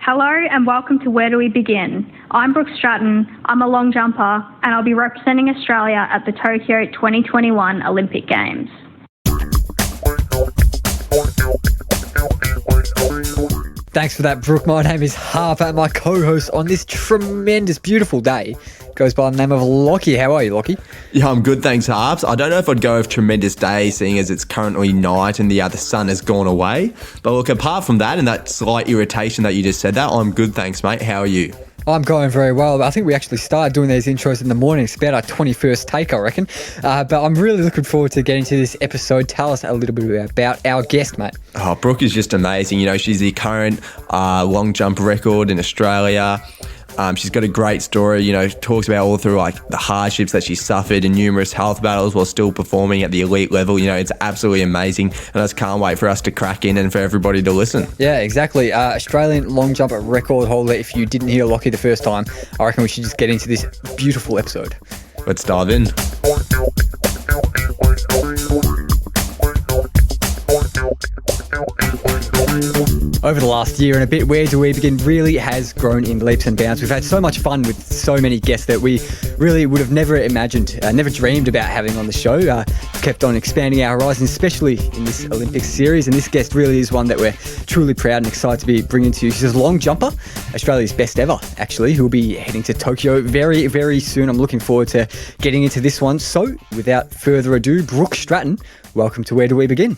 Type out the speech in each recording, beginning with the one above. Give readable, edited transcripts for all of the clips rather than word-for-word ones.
Hello and welcome to Where Do We Begin? I'm Brooke Stratton, I'm a long jumper and I'll be representing Australia at the Tokyo 2021 Olympic Games. Thanks for that, Brooke. My name is Harper and my co-host on this tremendous, beautiful day goes by the name of Lockie. How are you, Lockie? Yeah, I'm good, thanks, Harps. I don't know if I'd go with tremendous day, seeing as it's currently night and the sun has gone away. But look, apart from that and that slight irritation that you just said that, I'm good, thanks, mate. How are you? I'm going very well. I think we actually started doing these intros in the morning. It's about our 21st take, I reckon. But I'm really looking forward to getting to this episode. Tell us a little bit about our guest, mate. Oh, Brooke is just amazing. You know, she's the current long jump record in Australia. She's got a great story, you know, talks about all through like the hardships that she suffered in numerous health battles while still performing at the elite level. You know, it's absolutely amazing. And I just can't wait for us to crack in and for everybody to listen. Yeah, exactly. Australian long jump record holder. If you didn't hear Lockie the first time, I reckon we should just get into this beautiful episode. Let's dive in. Over the last year and a bit, Where Do We Begin really has grown in leaps and bounds. We've had so much fun with so many guests that we really would have never imagined, never dreamed about having on the show. Kept on expanding our horizons, especially in this Olympics series. And this guest really is one that we're truly proud and excited to be bringing to you. She's a long jumper, Australia's best ever, actually, who'll be heading to Tokyo very, very soon. I'm looking forward to getting into this one. So without further ado, Brooke Stratton, welcome to Where Do We Begin?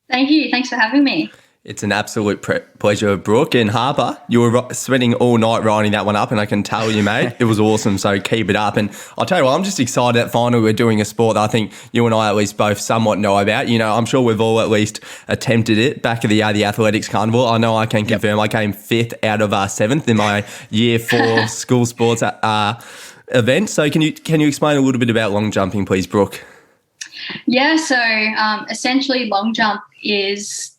Thank you. Thanks for having me. It's an absolute pleasure, Brooke. And Harper, you were spending all night writing that one up, and I can tell you, mate, it was awesome. So keep it up. And I'll tell you what, I'm just excited that finally we're doing a sport that I think you and I at least both somewhat know about. You know, I'm sure we've all at least attempted it back at the Athletics Carnival. I know I can confirm I came 5th out of 7th in my year 4 school sports event. So can you explain a little bit about long jumping, please, Brooke? Yeah, so essentially long jump is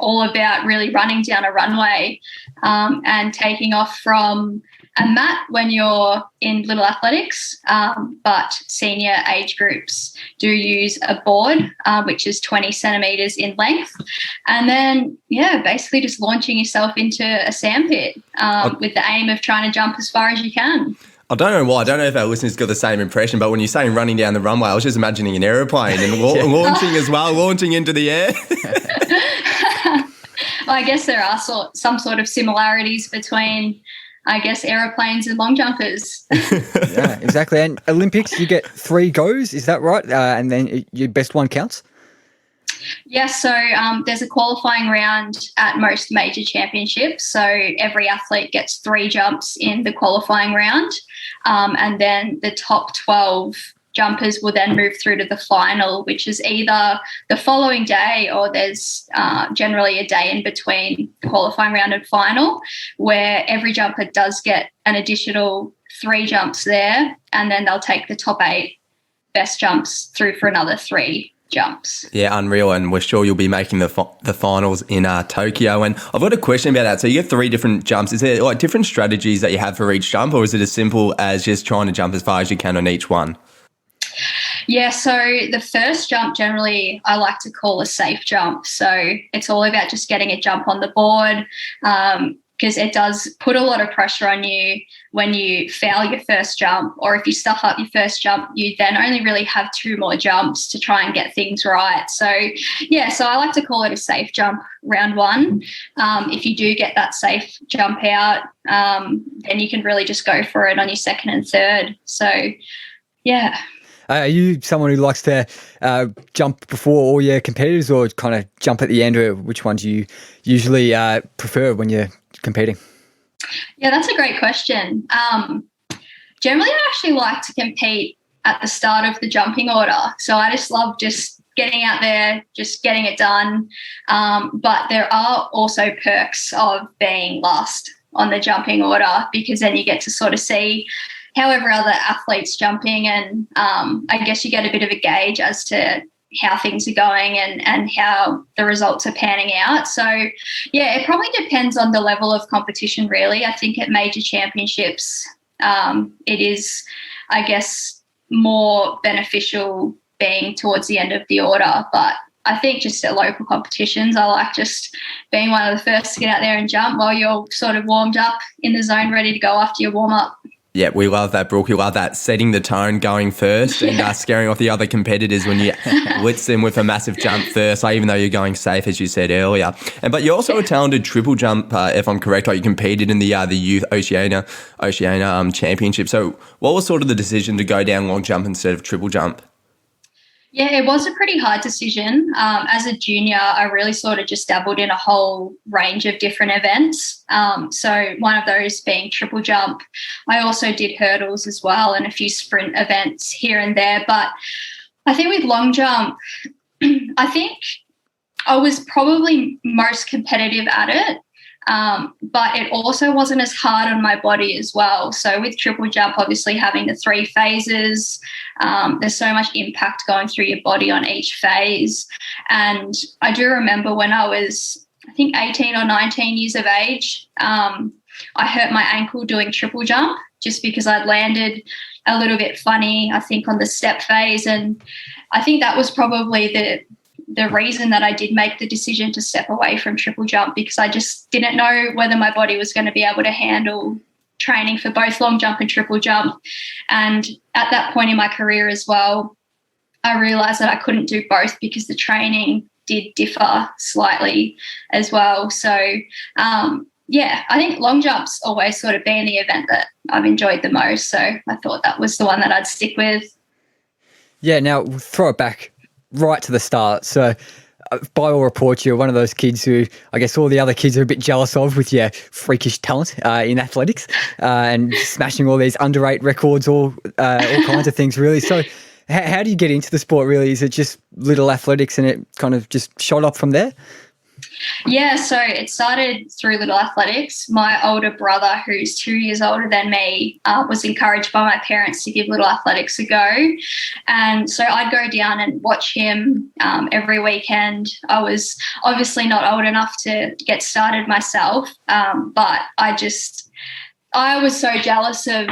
all about really running down a runway and taking off from a mat when you're in little athletics, but senior age groups do use a board, which is 20 centimetres in length. And then, basically just launching yourself into a sandpit with the aim of trying to jump as far as you can. I don't know why. I don't know if our listeners got the same impression, but when you're saying running down the runway, I was just imagining an aeroplane and launching as well, launching into the air. Well, I guess there are some sort of similarities between, aeroplanes and long jumpers. Yeah, exactly. And Olympics, you get 3 goes, is that right? And then your best one counts? Yes, so there's a qualifying round at most major championships. So every athlete gets 3 jumps in the qualifying round. And then the top 12 jumpers will then move through to the final, which is either the following day or there's generally a day in between the qualifying round and final, where every jumper does get an additional 3 jumps there, and then they'll take the top 8 best jumps through for another 3 jumps. Yeah, unreal, and we're sure you'll be making the finals in Tokyo. And I've got a question about that. So you get 3 different jumps. Is there like different strategies that you have for each jump, or is it as simple as just trying to jump as far as you can on each one? Yeah, so the first jump generally I like to call a safe jump. So it's all about just getting a jump on the board, because it does put a lot of pressure on you when you fail your first jump, or if you stuff up your first jump, you then only really have 2 more jumps to try and get things right. So I like to call it a safe jump round 1. If you do get that safe jump out, then you can really just go for it on your second and third. So, yeah. Are you someone who likes to jump before all your competitors, or kind of jump at the end? Or which one do you usually prefer when you're competing? Yeah, that's a great question. Generally, I actually like to compete at the start of the jumping order. So I just love just getting out there, just getting it done. But there are also perks of being last on the jumping order, because then you get to sort of see however other athletes jumping, and I guess you get a bit of a gauge as to how things are going and how the results are panning out. So, it probably depends on the level of competition, really. I think at major championships, it is, I guess, more beneficial being towards the end of the order. But I think just at local competitions, I like just being one of the first to get out there and jump while you're sort of warmed up in the zone, ready to go after your warm-up. Yeah, we love that, Brooke. We love that, setting the tone, going first and scaring off the other competitors when you blitz them with a massive jump first, even though you're going safe, as you said earlier. But you're also a talented triple jump, if I'm correct. You competed in the youth Oceania championship. So what was sort of the decision to go down long jump instead of triple jump? Yeah, it was a pretty hard decision. As a junior, I really sort of just dabbled in a whole range of different events. So one of those being triple jump. I also did hurdles as well and a few sprint events here and there. But I think with long jump, I think I was probably most competitive at it. But it also wasn't as hard on my body as well. So with triple jump, obviously having the 3 phases, there's so much impact going through your body on each phase. And I do remember when I was, I think, 18 or 19 years of age, I hurt my ankle doing triple jump just because I'd landed a little bit funny, I think, on the step phase. And I think that was probably the reason that I did make the decision to step away from triple jump, because I just didn't know whether my body was going to be able to handle training for both long jump and triple jump. And at that point in my career as well, I realised that I couldn't do both because the training did differ slightly as well. So, I think long jump's always sort of been the event that I've enjoyed the most. So I thought that was the one that I'd stick with. Yeah, now we'll throw it back right to the start. So by all reports, you're one of those kids who I guess all the other kids are a bit jealous of with your freakish talent in athletics and smashing all these under-8 records, all kinds of things really. So how do you get into the sport really? Is it just little athletics and it kind of just shot up from there? Yeah, so it started through little athletics. My older brother, who's 2 years older than me, was encouraged by my parents to give little athletics a go. And so I'd go down and watch him every weekend. I was obviously not old enough to get started myself, but I was so jealous of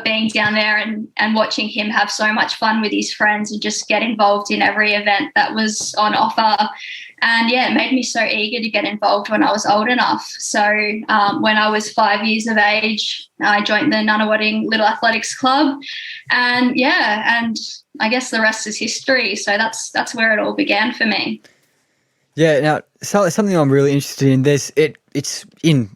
being down there and watching him have so much fun with his friends and just get involved in every event that was on offer. And, yeah, it made me so eager to get involved when I was old enough. So when I was 5 years of age, I joined the Nunawading Little Athletics Club. And, and I guess the rest is history. So that's where it all began for me. Yeah, now, so something I'm really interested in, it's in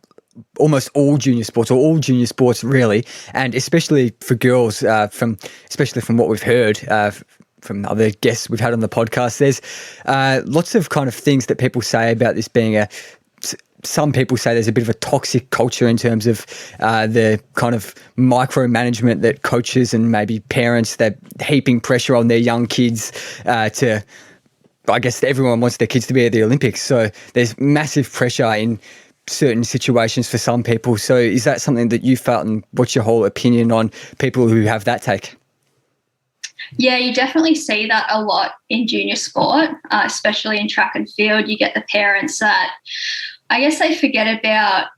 almost all junior sports, or all junior sports really, and especially for girls, especially from what we've heard from other guests we've had on the podcast, there's lots of kind of things that people say about this being some people say there's a bit of a toxic culture in terms of the kind of micromanagement that coaches and maybe parents, they're heaping pressure on their young kids to, I guess everyone wants their kids to be at the Olympics. So there's massive pressure in certain situations for some people. So is that something that you felt, and what's your whole opinion on people who have that take? Yeah, you definitely see that a lot in junior sport, especially in track and field. You get the parents that I guess they forget about,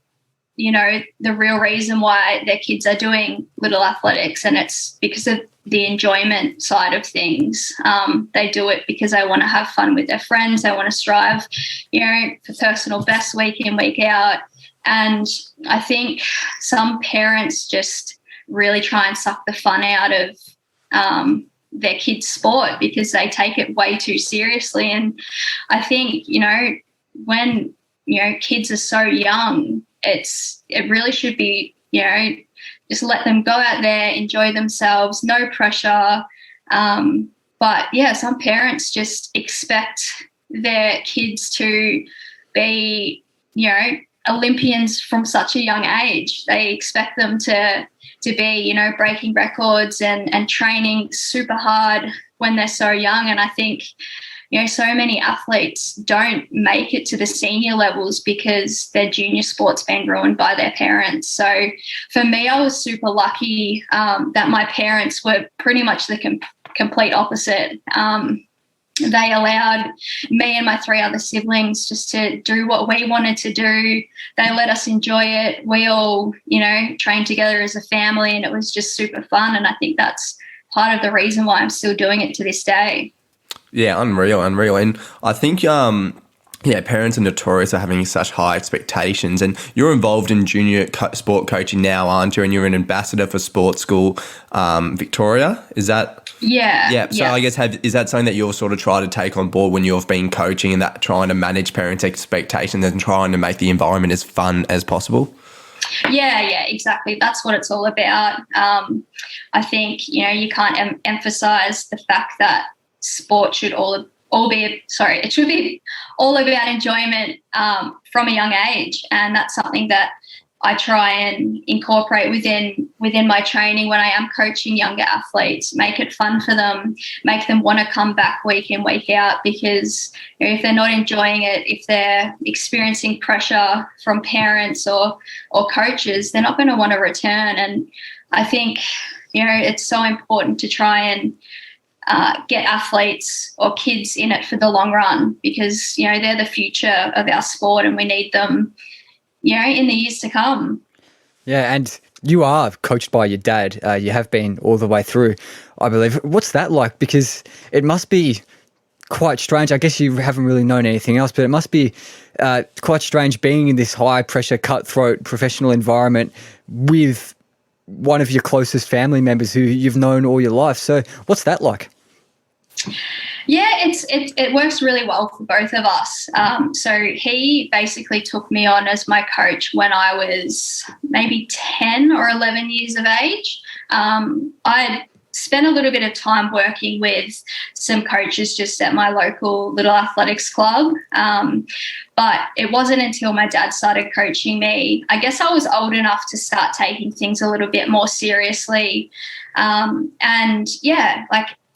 the real reason why their kids are doing little athletics, and it's because of the enjoyment side of things. They do it because they want to have fun with their friends. They want to strive, for personal best week in, week out. And I think some parents just really try and suck the fun out of their kids' sport because they take it way too seriously. And I think, when, kids are so young, it really should be, just let them go out there, enjoy themselves, no pressure. But, some parents just expect their kids to be, Olympians from such a young age. They expect them to be, breaking records and training super hard when they're so young. And I think, so many athletes don't make it to the senior levels because their junior sport's been ruined by their parents. So for me, I was super lucky that my parents were pretty much the complete opposite. They allowed me and my 3 other siblings just to do what we wanted to do. They let us enjoy it. We all, trained together as a family, and it was just super fun. And I think that's part of the reason why I'm still doing it to this day. Yeah, unreal. And I think, parents are notorious for having such high expectations. And you're involved in junior sport coaching now, aren't you? And you're an ambassador for Sports School Victoria. Is that? Yeah. Yeah. So I guess is that something that you'll sort of try to take on board when you've been coaching, and that trying to manage parents' expectations and trying to make the environment as fun as possible? Yeah, exactly. That's what it's all about. I think, you can't emphasize the fact that sport should it should be all about enjoyment from a young age. And that's something that I try and incorporate within my training when I am coaching younger athletes, make it fun for them, make them want to come back week in, week out, because if they're not enjoying it, if they're experiencing pressure from parents or coaches, they're not going to want to return. And I think, it's so important to try and get athletes or kids in it for the long run, because, they're the future of our sport and we need them, in the years to come. Yeah, and you are coached by your dad. You have been all the way through, I believe. What's that like? Because it must be quite strange. I guess you haven't really known anything else, but it must be quite strange being in this high-pressure, cutthroat professional environment with one of your closest family members who you've known all your life. So what's that like? Yeah, it works really well for both of us. So he basically took me on as my coach when I was maybe 10 or 11 years of age. I spent a little bit of time working with some coaches just at my local little athletics club. But it wasn't until my dad started coaching me, I guess I was old enough to start taking things a little bit more seriously.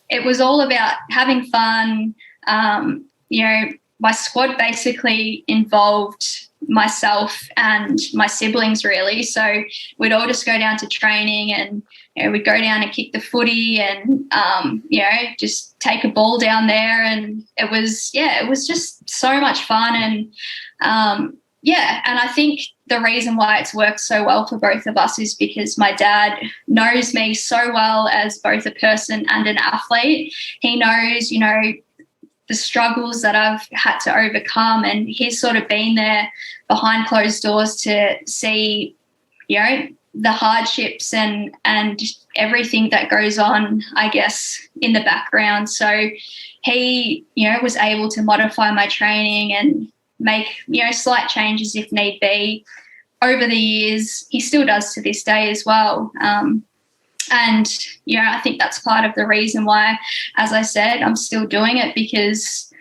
It was all about having fun. My squad basically involved myself and my siblings, really. So we'd all just go down to training and, we'd go down and kick the footy and, just take a ball down there. And it was just so much fun. And, and I think the reason why it's worked so well for both of us is because my dad knows me so well as both a person and an athlete. He knows, the struggles that I've had to overcome, and he's sort of been there behind closed doors to see, the hardships and everything that goes on, I guess, in the background. So he, was able to modify my training and make, slight changes if need be over the years. He still does to this day as well. I think that's part of the reason why, as I said, I'm still doing it, because,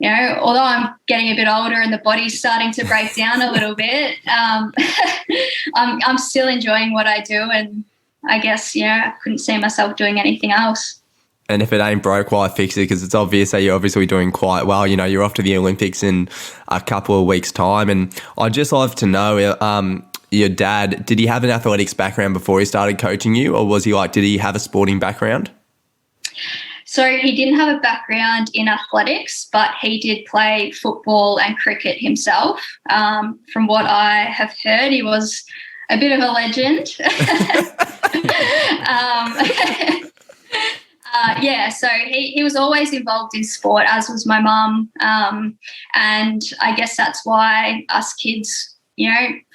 although I'm getting a bit older and the body's starting to break down a little bit, I'm still enjoying what I do. And I guess, I couldn't see myself doing anything else. And if it ain't broke, why fix it? Because it's obvious that you're obviously doing quite well. You're off to the Olympics in a couple of weeks' time. And I'd just love to know, your dad, did he have an athletics background before he started coaching you? Or did he have a sporting background? So he didn't have a background in athletics, but he did play football and cricket himself. From what I have heard, he was a bit of a legend. So he was always involved in sport, as was my mum. And I guess that's why us kids,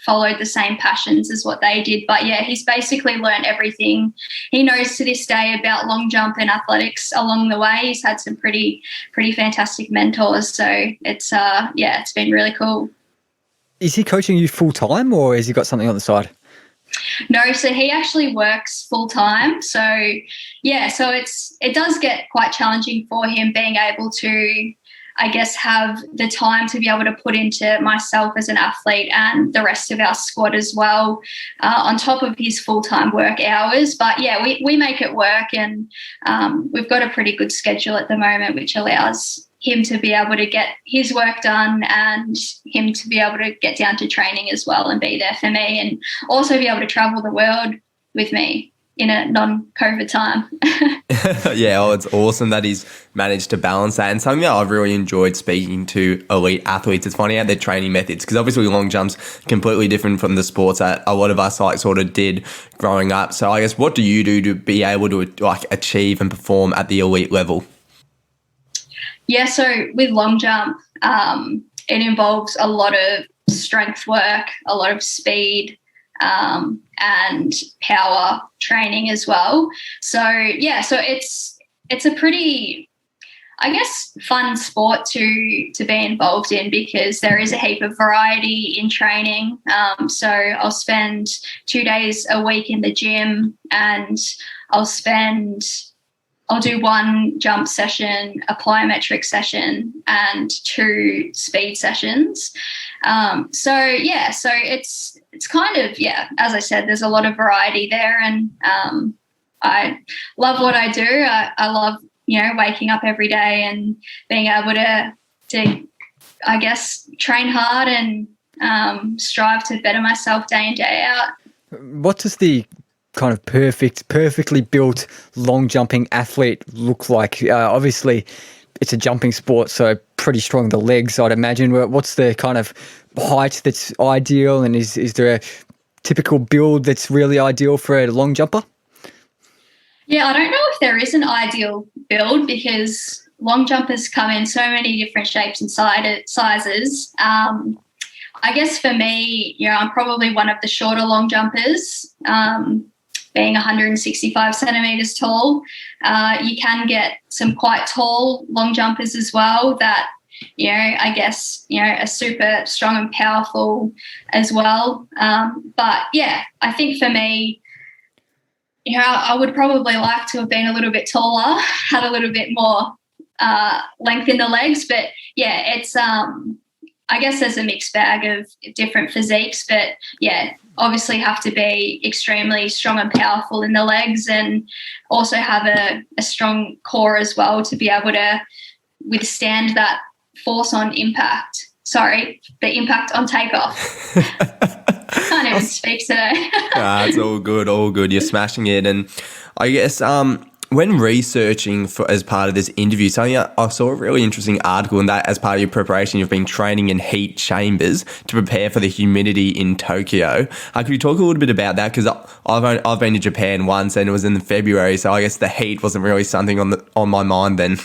followed the same passions as what they did. But yeah, he's basically learned everything he knows to this day about long jump and athletics along the way. He's had some pretty fantastic mentors. So it's been really cool. Is he coaching you full time, or has he got something on the side? No, so he actually works full time. So it does get quite challenging for him being able to, I guess, have the time to be able to put into myself as an athlete and the rest of our squad as well, on top of his full-time work hours. But yeah, we make it work, and we've got a pretty good schedule at the moment, which allows him to be able to get his work done and him to be able to get down to training as well and be there for me, and also be able to travel the world with me in a non-COVID time. Yeah, it's awesome that he's managed to balance that. And something that I've really enjoyed speaking to elite athletes is finding out their training methods, because obviously long jump's completely different from the sports that a lot of us sort of did growing up. So I guess, what do you do to be able to achieve and perform at the elite level? Yeah, so with long jump, it involves a lot of strength work, a lot of speed, and power training as well. So yeah, so it's a pretty, I guess, fun sport to be involved in because there is a heap of variety in training. So I'll spend 2 days a week in the gym, and I'll do 1 jump session, a plyometric session, and 2 speed sessions. So it's kind of, yeah, as I said, there's a lot of variety there, and I love what I do. I love, waking up every day and being able to I guess, train hard and strive to better myself day in, day out. What does the kind of perfectly built long jumping athlete look like? Obviously, it's a jumping sport, so pretty strong in the legs, I'd imagine. What's the kind of height that's ideal, and is there a typical build that's really ideal for a long jumper? Yeah, I don't know if there is an ideal build because long jumpers come in so many different shapes and sizes. I guess for me, I'm probably one of the shorter long jumpers, being 165 centimetres tall. You can get some quite tall long jumpers as well that, I guess, are super strong and powerful as well. But, yeah, I think for me, I would probably like to have been a little bit taller, had a little bit more length in the legs. But, yeah, it's I guess there's a mixed bag of different physiques. But, yeah, obviously have to be extremely strong and powerful in the legs and also have a strong core as well to be able to withstand that force on impact. Sorry, the impact on takeoff. Can't even speak today. It's all good. You're smashing it. And I guess when researching as part of this interview, I saw a really interesting article in that as part of your preparation, you've been training in heat chambers to prepare for the humidity in Tokyo. Could you talk a little bit about that? Because I've been to Japan once and it was in February, so I guess the heat wasn't really something on my mind then.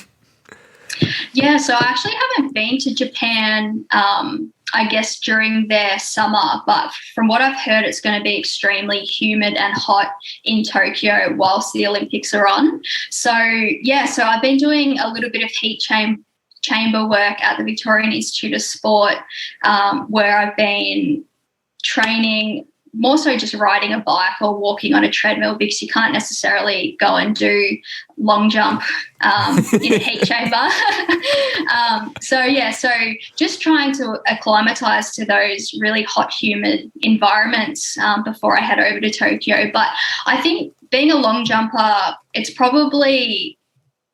Yeah, so I actually haven't been to Japan, I guess, during their summer. But from what I've heard, it's going to be extremely humid and hot in Tokyo whilst the Olympics are on. So, yeah, so I've been doing a little bit of heat chamber work at the Victorian Institute of Sport, where I've been training more so just riding a bike or walking on a treadmill because you can't necessarily go and do long jump in a heat chamber. So just trying to acclimatise to those really hot, humid environments before I head over to Tokyo. But I think being a long jumper, it's probably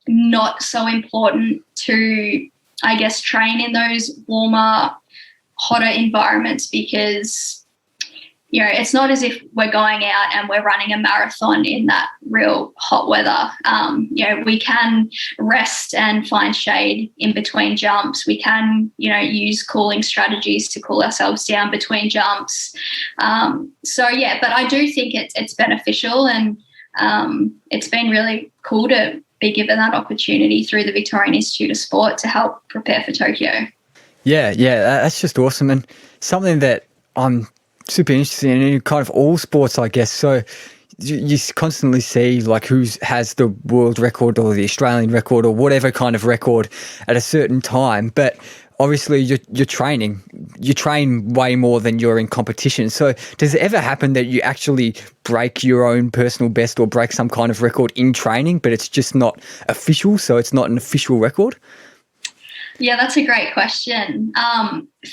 not so important to, I guess, train in those warmer, hotter environments because it's not as if we're going out and we're running a marathon in that real hot weather. We can rest and find shade in between jumps. We can, use cooling strategies to cool ourselves down between jumps. But I do think it's beneficial and it's been really cool to be given that opportunity through the Victorian Institute of Sport to help prepare for Tokyo. Yeah, that's just awesome, and something that I'm super interested in kind of all sports, I guess. So you constantly see like who has the world record or the Australian record or whatever kind of record at a certain time. But obviously you train way more than you're in competition. So does it ever happen that you actually break your own personal best or break some kind of record in training, but it's just not official, so it's not an official record? Yeah, that's a great question.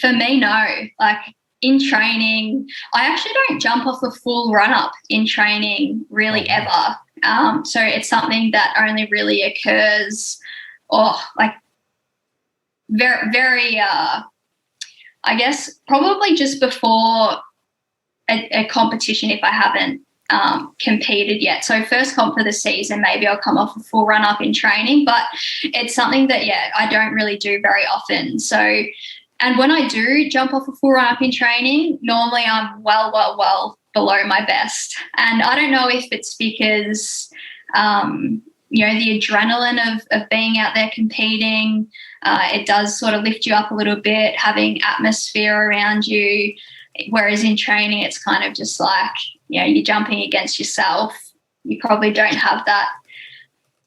For me, no. Like, in training, I actually don't jump off a full run-up in training really ever. So it's something that only really occurs, very, very, I guess, probably just before a competition if I haven't competed yet. So first comp for the season, maybe I'll come off a full run-up in training, but it's something that, I don't really do very often. So, and when I do jump off a full run-up in training, normally I'm well below my best. And I don't know if it's because, the adrenaline of being out there competing. It does sort of lift you up a little bit, having atmosphere around you. Whereas in training, it's kind of just like, you're jumping against yourself. You probably don't have that,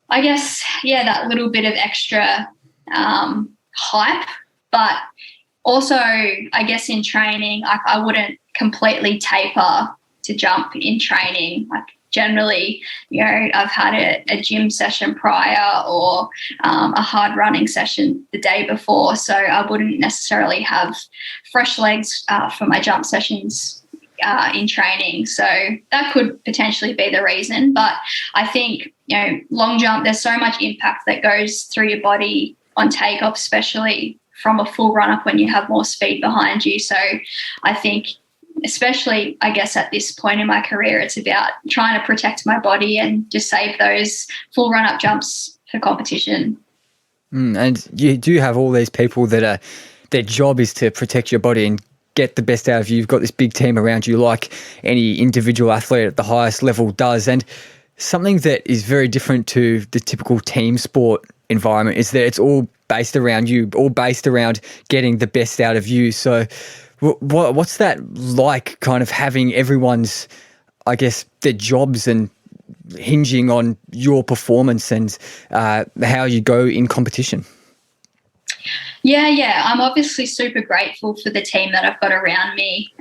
I guess, that little bit of extra hype. But also, I guess in training, I wouldn't completely taper to jump in training. Like generally, I've had a gym session prior or a hard running session the day before, so I wouldn't necessarily have fresh legs for my jump sessions in training. So that could potentially be the reason. But I think, long jump, there's so much impact that goes through your body on takeoff, especially from a full run up when you have more speed behind you. So I think, especially, I guess, at this point in my career, it's about trying to protect my body and just save those full run-up jumps for competition. And you do have all these people that their job is to protect your body and get the best out of you. You've got this big team around you like any individual athlete at the highest level does. And something that is very different to the typical team sport environment is that it's all based around you, all based around getting the best out of you. So what's that like, kind of having everyone's, I guess, their jobs and hinging on your performance and how you go in competition? Yeah. I'm obviously super grateful for the team that I've got around me.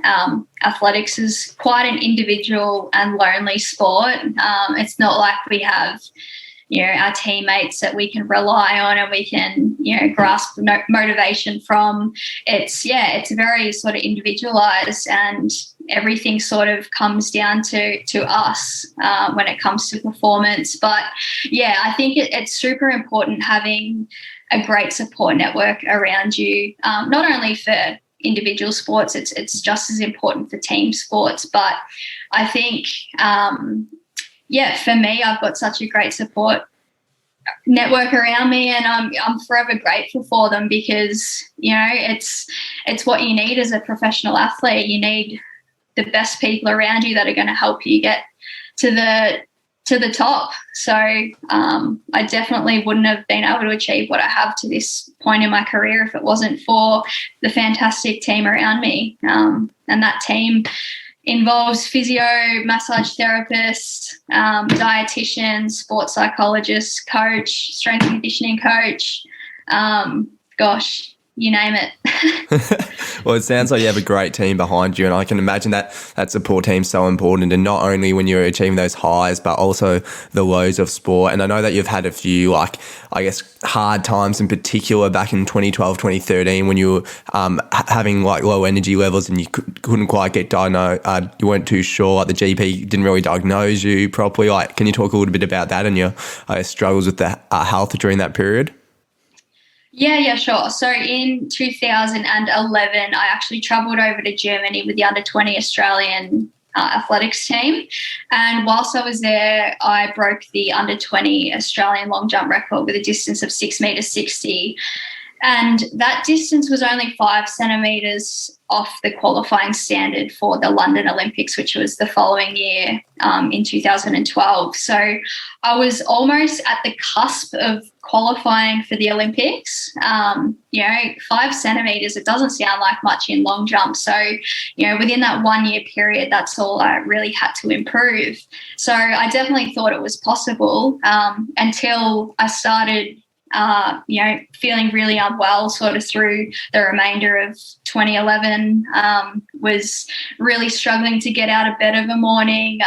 Athletics is quite an individual and lonely sport. It's not like we have our teammates that we can rely on and we can, grasp motivation from. It's very sort of individualized, and everything sort of comes down to us when it comes to performance. But I think it's super important having a great support network around you, not only for individual sports, it's just as important for team sports. But I think, for me, I've got such a great support network around me, and I'm forever grateful for them, because it's what you need as a professional athlete. You need the best people around you that are going to help you get to the top. So I definitely wouldn't have been able to achieve what I have to this point in my career if it wasn't for the fantastic team around me. And that team involves physio, massage therapists, dietitian, sports psychologist, coach, strength and conditioning coach. You name it. Well, it sounds like you have a great team behind you, and I can imagine that support team's so important, and not only when you're achieving those highs, but also the lows of sport. And I know that you've had a few, hard times in particular back in 2012, 2013, when you were having low energy levels and you couldn't quite get diagnosed. You weren't too sure, the GP didn't really diagnose you properly. Can you talk a little bit about that and your struggles with the health during that period? Yeah, sure. So in 2011, I actually travelled over to Germany with the under-20 Australian athletics team. And whilst I was there, I broke the under-20 Australian long jump record with a distance of 6 meters 60. And that distance was only 5 centimetres off the qualifying standard for the London Olympics, which was the following year in 2012. So I was almost at the cusp of qualifying for the Olympics. 5 centimetres, it doesn't sound like much in long jump. So, within that 1 year period, that's all I really had to improve. So I definitely thought it was possible until I started feeling really unwell sort of through the remainder of 2011, was really struggling to get out of bed of a morning.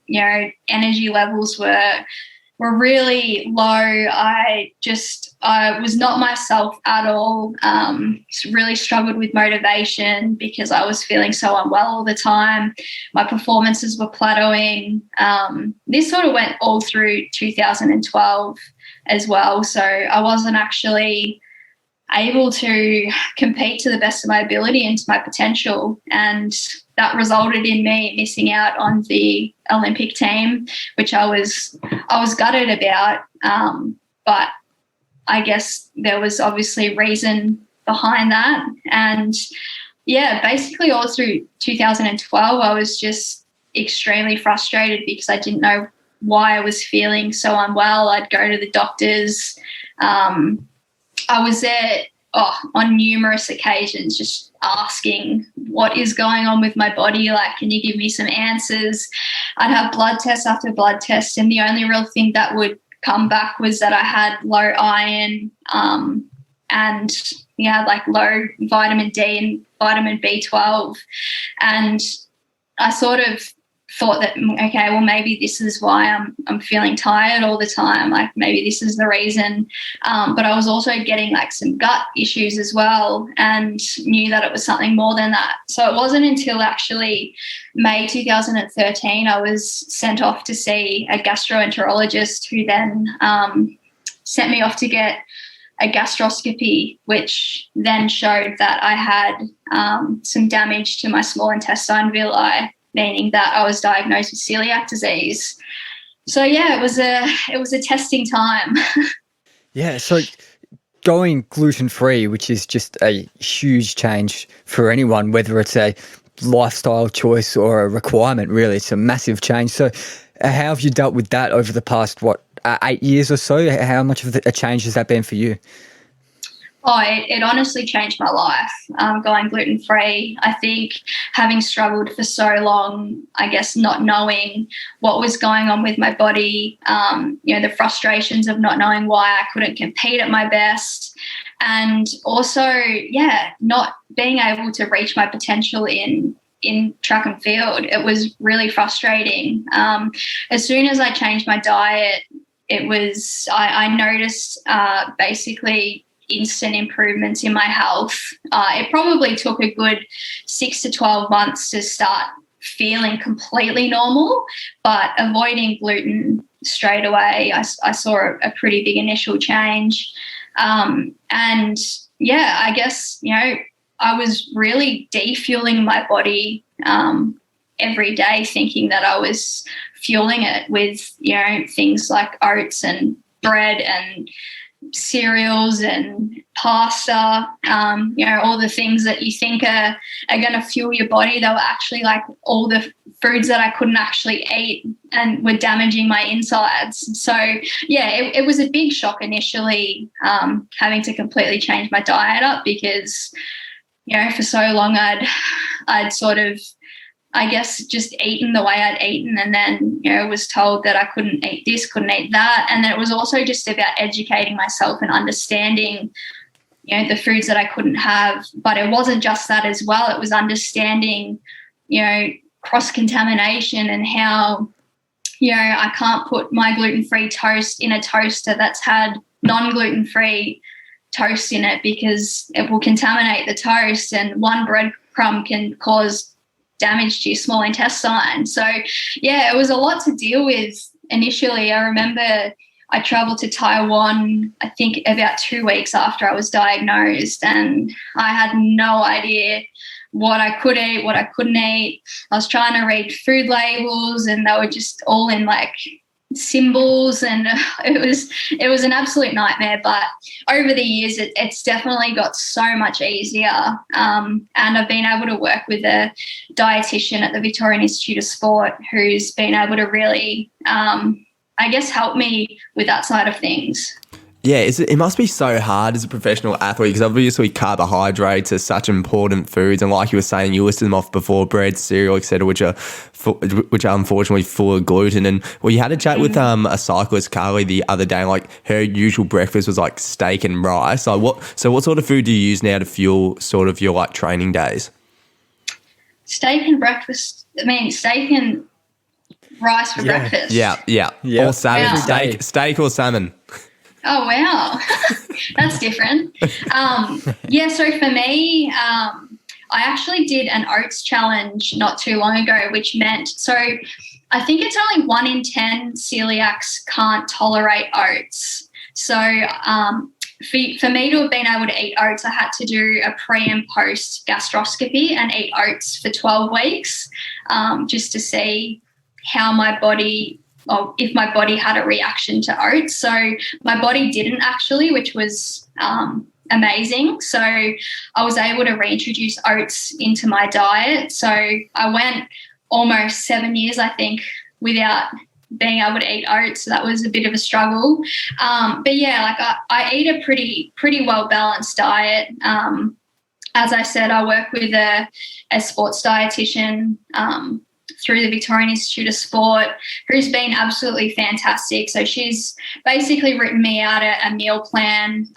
Energy levels were really low. I was not myself at all. Really struggled with motivation because I was feeling so unwell all the time. My performances were plateauing. This sort of went all through 2012 as well. So I wasn't actually able to compete to the best of my ability and to my potential. And that resulted in me missing out on the Olympic team, which I was gutted about. But I guess there was obviously reason behind that. And basically all through 2012, I was just extremely frustrated because I didn't know why I was feeling so unwell. I'd go to the doctors. I was there on numerous occasions just asking what is going on with my body, like, can you give me some answers? I'd have blood test after blood test, and the only real thing that would come back was that I had low iron and like low vitamin D and vitamin B12. And I sort of thought that, okay, well, maybe this is why I'm feeling tired all the time. Like, maybe this is the reason. But I was also getting like some gut issues as well, and knew that it was something more than that. So it wasn't until actually May 2013 I was sent off to see a gastroenterologist, who then sent me off to get a gastroscopy, which then showed that I had some damage to my small intestine villi, meaning that I was diagnosed with celiac disease. So yeah, it was a testing time. Yeah, so going gluten-free, which is just a huge change for anyone, whether it's a lifestyle choice or a requirement, really, it's a massive change. So how have you dealt with that over the past, 8 years or so? How much of a change has that been for you? Oh, it honestly changed my life, going gluten-free. I think having struggled for so long, I guess not knowing what was going on with my body, the frustrations of not knowing why I couldn't compete at my best, and also, not being able to reach my potential in track and field. It was really frustrating. As soon as I changed my diet, it was, I noticed basically instant improvements in my health. It probably took a good 6 to 12 months to start feeling completely normal, but avoiding gluten straight away, I saw a pretty big initial change. I guess, I was really defueling my body every day, thinking that I was fueling it with, things like oats and bread and cereals and pasta, all the things that you think are going to fuel your body. They were actually like all the foods that I couldn't actually eat and were damaging my insides. So it was a big shock initially, having to completely change my diet up, because for so long I'd sort of, I guess, just eaten the way I'd eaten, and then, was told that I couldn't eat this, couldn't eat that. And then it was also just about educating myself and understanding, the foods that I couldn't have. But it wasn't just that as well. It was understanding, cross-contamination and how, I can't put my gluten-free toast in a toaster that's had non-gluten-free toast in it, because it will contaminate the toast, and one breadcrumb can cause damage to your small intestine. So it was a lot to deal with initially. I remember I traveled to Taiwan, I think about 2 weeks after I was diagnosed, and I had no idea what I could eat, what I couldn't eat. I was trying to read food labels, and they were just all in like symbols, and it was an absolute nightmare. But over the years it's definitely got so much easier, and I've been able to work with a dietitian at the Victorian Institute of Sport who's been able to really help me with that side of things. Yeah, it must be so hard as a professional athlete, because obviously carbohydrates are such important foods, and like you were saying, you listed them off before: bread, cereal, etc., which are unfortunately full of gluten. And you had a chat with a cyclist, Carly, the other day. Like, her usual breakfast was like steak and rice. Like, what sort of food do you use now to fuel sort of your like training days? Steak and breakfast. I mean, steak and rice for breakfast. Yeah. Or salmon. Wow. Steak or salmon. Oh, wow. That's different. So for me, I actually did an oats challenge not too long ago, which meant, so I think it's only 1 in 10 celiacs can't tolerate oats. So for me to have been able to eat oats, I had to do a pre and post gastroscopy and eat oats for 12 weeks, just to see how my body, or if my body had a reaction to oats. So my body didn't actually, which was amazing. So I was able to reintroduce oats into my diet. So I went almost 7 years, I think, without being able to eat oats. So that was a bit of a struggle. But yeah, like I eat a pretty well balanced diet. As I said, I work with a sports dietitian through the Victorian Institute of Sport, who's been absolutely fantastic. So she's basically written me out a meal plan,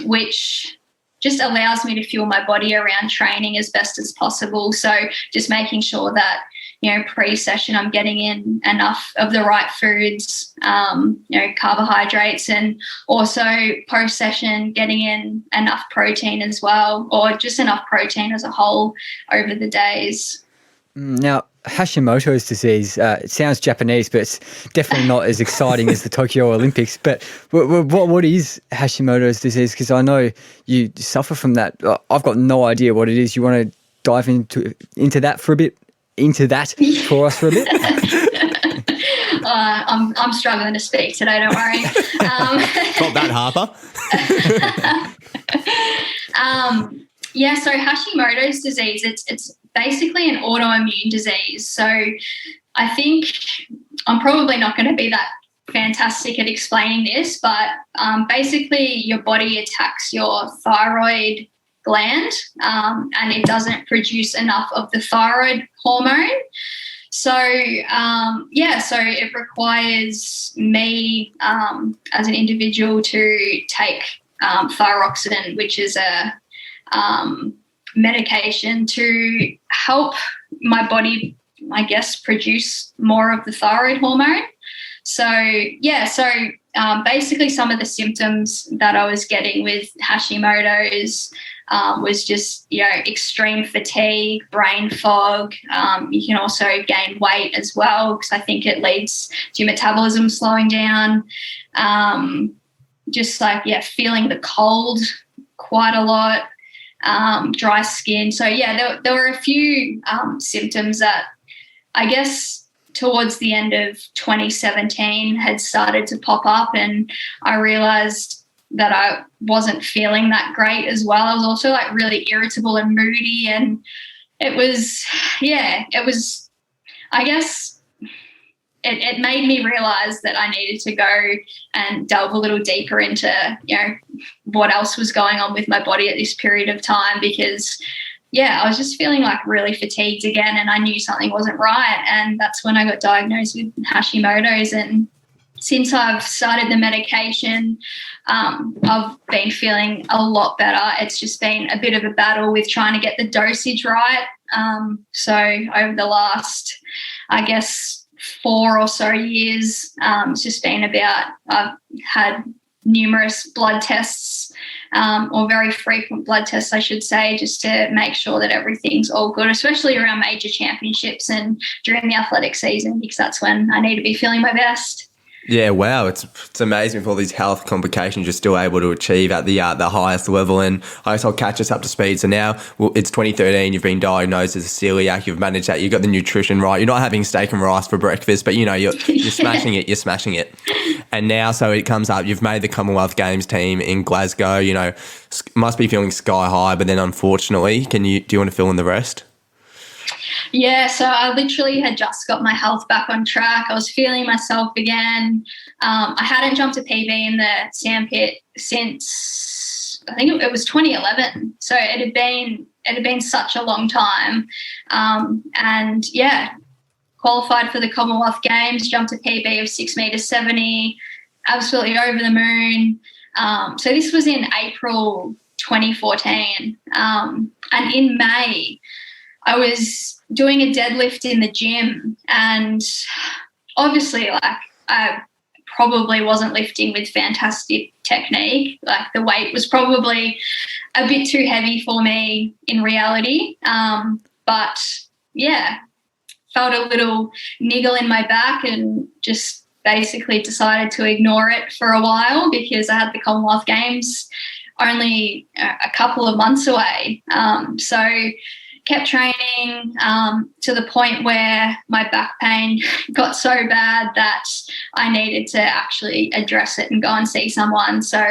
which just allows me to fuel my body around training as best as possible. So just making sure that, pre-session I'm getting in enough of the right foods, carbohydrates, and also post-session getting in enough protein as well, or just enough protein as a whole over the days. Now, Hashimoto's disease, it sounds Japanese, but it's definitely not as exciting as the Tokyo Olympics. But what is Hashimoto's disease? Because I know you suffer from that. I've got no idea what it is. You want to dive into that for a bit? Into that for us for a bit? I'm struggling to speak today, don't worry. Not that, Harper. So Hashimoto's disease, it's basically an autoimmune disease. So I think I'm probably not going to be that fantastic at explaining this, but basically your body attacks your thyroid gland and it doesn't produce enough of the thyroid hormone. So, so it requires me as an individual to take thyroxine, which is a medication to help my body, I guess, produce more of the thyroid hormone. So, basically some of the symptoms that I was getting with Hashimoto's was just, extreme fatigue, brain fog. You can also gain weight as well because I think it leads to your metabolism slowing down. Feeling the cold quite a lot, dry skin. So, there were a few symptoms that I guess towards the end of 2017 had started to pop up, and I realised that I wasn't feeling that great as well. I was also really irritable and moody, and it was, I guess it made me realise that I needed to go and delve a little deeper into, what else was going on with my body at this period of time, because I was just feeling really fatigued again, and I knew something wasn't right. And that's when I got diagnosed with Hashimoto's. And since I've started the medication, I've been feeling a lot better. It's just been a bit of a battle with trying to get the dosage right. So over the last, I guess, 4 or so years, it's just been about, I've had numerous blood tests, or very frequent blood tests, I should say, just to make sure that everything's all good, especially around major championships and during the athletic season, because that's when I need to be feeling my best. Yeah, wow, it's amazing with all these health complications you're still able to achieve at the highest level. And I guess I'll catch us up to speed. So now, it's 2013, you've been diagnosed as a celiac, you've managed that, you've got the nutrition right, you're not having steak and rice for breakfast, but you're smashing it, you're smashing it. And now, so it comes up, you've made the Commonwealth Games team in Glasgow, must be feeling sky high, but then unfortunately, do you want to fill in the rest? Yeah, so I literally had just got my health back on track. I was feeling myself again. I hadn't jumped a PB in the sandpit since, I think it was 2011. So it had been such a long time. Qualified for the Commonwealth Games, jumped a PB of 6.70 meters, absolutely over the moon. So this was in April 2014. And in May, I was doing a deadlift in the gym, and obviously I probably wasn't lifting with fantastic technique. The weight was probably a bit too heavy for me in reality. But felt a little niggle in my back and just basically decided to ignore it for a while because I had the Commonwealth Games only a couple of months away. So kept training to the point where my back pain got so bad that I needed to actually address it and go and see someone. So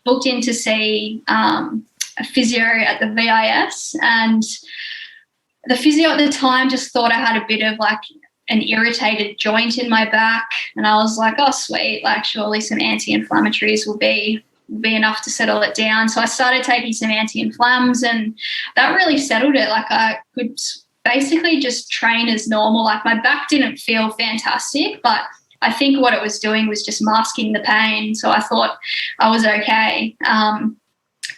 booked in to see a physio at the VIS, and the physio at the time just thought I had a bit of an irritated joint in my back, and I was like, oh sweet, like surely some anti-inflammatories will be enough to settle it down. So I started taking some anti-inflams, and that really settled it. Like I could basically just train as normal. Like my back didn't feel fantastic, but I think what it was doing was just masking the pain. So I thought I was okay.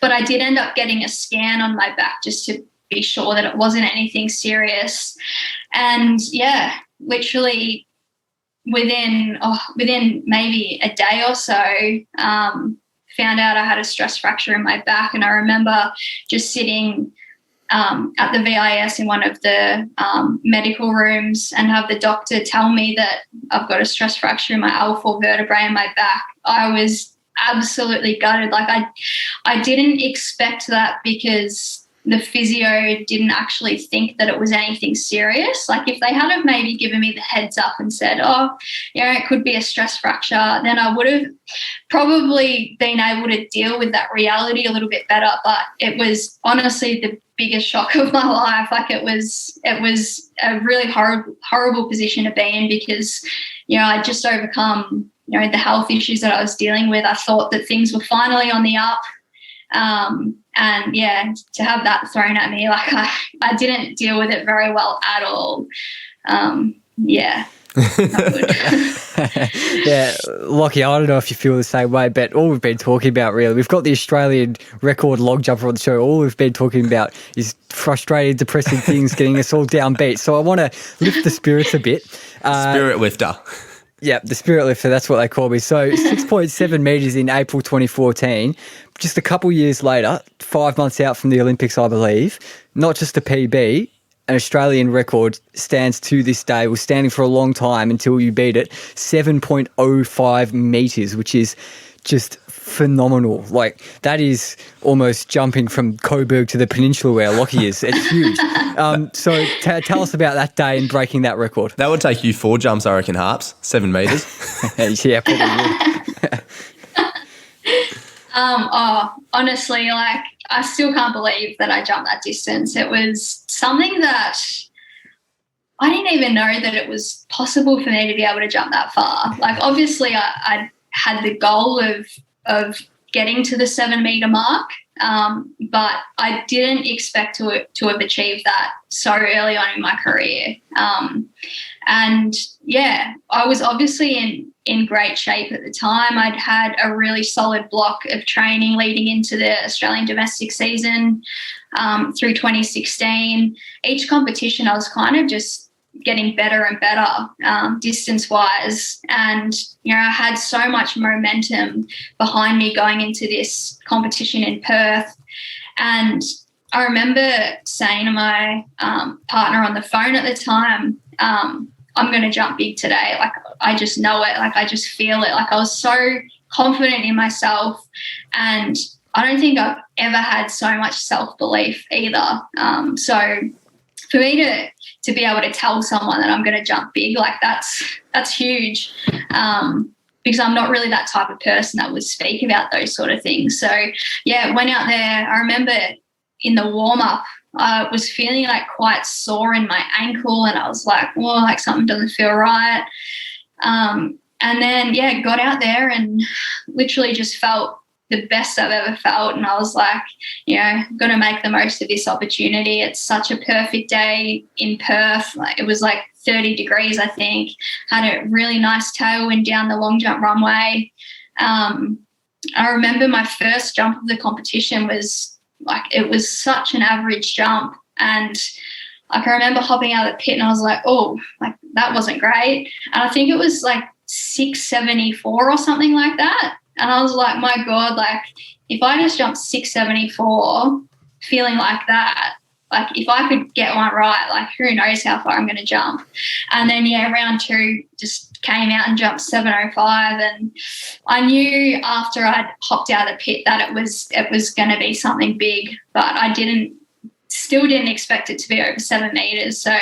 But I did end up getting a scan on my back just to be sure that it wasn't anything serious. And yeah, literally within maybe a day or so, found out I had a stress fracture in my back. And I remember just sitting at the VIS in one of the medical rooms and have the doctor tell me that I've got a stress fracture in my L4 vertebrae in my back. I was absolutely gutted. Like I didn't expect that, because the physio didn't actually think that it was anything serious. Like if they had have maybe given me the heads up and said, oh, it could be a stress fracture, then I would have probably been able to deal with that reality a little bit better. But it was honestly the biggest shock of my life. Like it was a really horrible position to be in, because, I'd just overcome, the health issues that I was dealing with. I thought that things were finally on the up. And yeah, to have that thrown at me, like I didn't deal with it very well at all. Yeah. Not good. Yeah, Lockie, I don't know if you feel the same way, but all we've been talking about really, we've got the Australian record long jumper on the show. All we've been talking about is frustrating, depressing things, getting us all downbeat. So I want to lift the spirits a bit. Spirit lifter. Yeah, the spirit lifter, that's what they call me. So 6.7 metres in April 2014, just a couple years later, 5 months out from the Olympics, I believe, not just a PB, an Australian record stands to this day, was standing for a long time until you beat it, 7.05 metres, which is just phenomenal. Like, that is almost jumping from Coburg to the peninsula where Lockie is. It's huge. So tell us about that day and breaking that record. That would take you 4 jumps, I reckon, Harps, 7 metres. Yeah, probably would. Honestly, like, I still can't believe that I jumped that distance. It was something that I didn't even know that it was possible for me to be able to jump that far. Like, obviously, I had the goal of getting to the 7 metre mark, but I didn't expect to have achieved that so early on in my career. And yeah, I was obviously in great shape at the time. I'd had a really solid block of training leading into the Australian domestic season through 2016. Each competition I was kind of just getting better and better distance-wise. And, I had so much momentum behind me going into this competition in Perth. And I remember saying to my partner on the phone at the time, I'm going to jump big today. Like, I just know it. Like, I just feel it. Like, I was so confident in myself, and I don't think I've ever had so much self-belief either. So for me to be able to tell someone that I'm going to jump big, like, that's huge, because I'm not really that type of person that would speak about those sort of things. So, yeah, went out there. I remember in the warm-up, I was feeling like quite sore in my ankle, and I was like, well, like something doesn't feel right. And then, yeah, got out there and literally just felt the best I've ever felt. And I was like, going to make the most of this opportunity. It's such a perfect day in Perth. Like, it was like 30 degrees, I think. Had a really nice tailwind down the long jump runway. I remember my first jump of the competition was like, it was such an average jump. And like, I remember hopping out of the pit and I was like, oh, like, that wasn't great. And I think it was like 674 or something like that. And I was like, my God, like, if I just jumped 674 feeling like that, like, if I could get one right, like, who knows how far I'm going to jump. And then, yeah, round 2 just came out and jumped 705. And I knew after I'd hopped out of the pit that it was going to be something big, but I still didn't expect it to be over 7 metres. So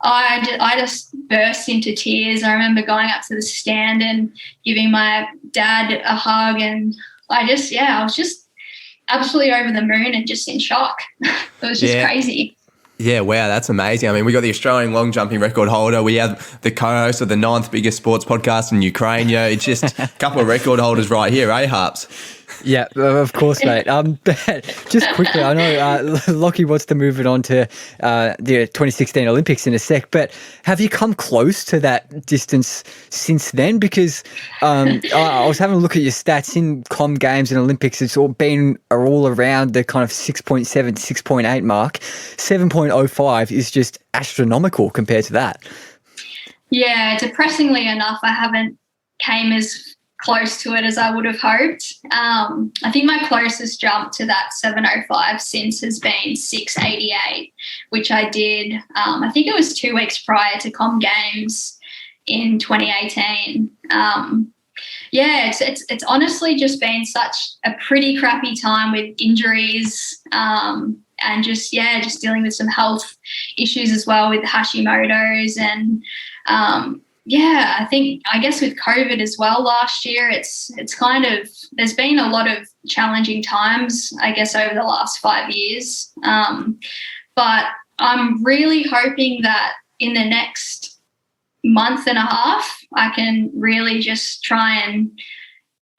I just burst into tears. I remember going up to the stand and giving my dad a hug, and I was just absolutely over the moon and just in shock. It was just crazy. Yeah, wow, that's amazing. I mean, we got the Australian long jumping record holder. We have the co-host of the 9th biggest sports podcast in Ukraine. It's just a couple of record holders right here, eh, Harps? Yeah, of course, mate. But just quickly, I know Lockie wants to move it on to the 2016 Olympics in a sec, but have you come close to that distance since then? Because I was having a look at your stats in Com Games and Olympics. It's all around the kind of 6.7, 6.8 mark. 7.05 is just astronomical compared to that. Yeah, depressingly enough, I haven't came as close to it as I would have hoped. I think my closest jump to that 7.05 since has been 6.88, which I did, I think it was 2 weeks prior to Com Games in 2018. It's honestly just been such a pretty crappy time with injuries and just dealing with some health issues as well with Hashimoto's and I guess with COVID as well last year, it's kind of, there's been a lot of challenging times, I guess, over the last 5 years. But I'm really hoping that in the next month and a half, I can really just try and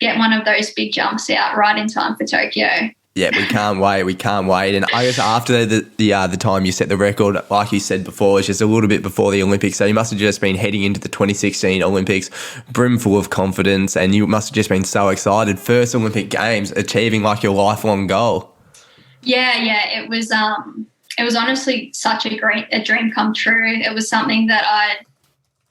get one of those big jumps out right in time for Tokyo. Yeah, we can't wait. We can't wait. And I guess after the time you set the record, like you said before, it's just a little bit before the Olympics. So you must have just been heading into the 2016 Olympics brimful of confidence, and you must have just been so excited. First Olympic Games, achieving like your lifelong goal. Yeah, it was honestly such a dream come true. It was something that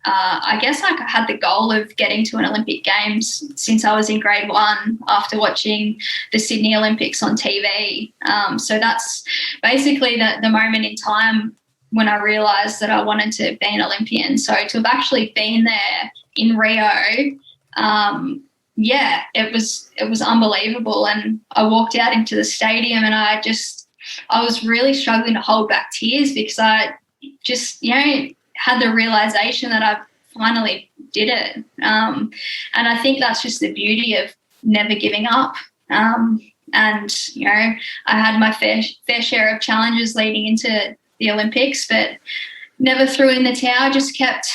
I guess I had the goal of getting to an Olympic Games since I was in grade 1 after watching the Sydney Olympics on TV. So that's basically the moment in time when I realised that I wanted to be an Olympian. So to have actually been there in Rio, it was unbelievable. And I walked out into the stadium and I was really struggling to hold back tears because I just, had the realization that I finally did it. And I think that's just the beauty of never giving up. And, I had my fair share of challenges leading into the Olympics, but never threw in the towel, just kept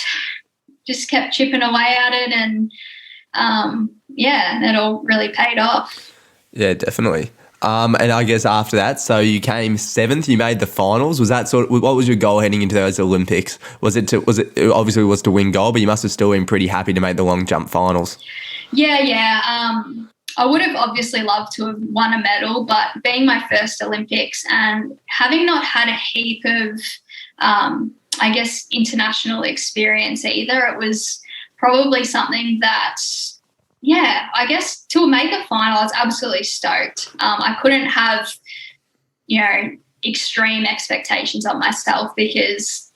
chipping away at it. And, it all really paid off. Yeah, definitely. And I guess after that, so you came 7th, you made the finals. Was that what was your goal heading into those Olympics? Was it obviously was to win gold, but you must have still been pretty happy to make the long jump finals. Yeah. I would have obviously loved to have won a medal, but being my first Olympics and having not had a heap of, I guess, international experience either, it was probably something that, I guess to make a final, I was absolutely stoked. I couldn't have, extreme expectations on myself because,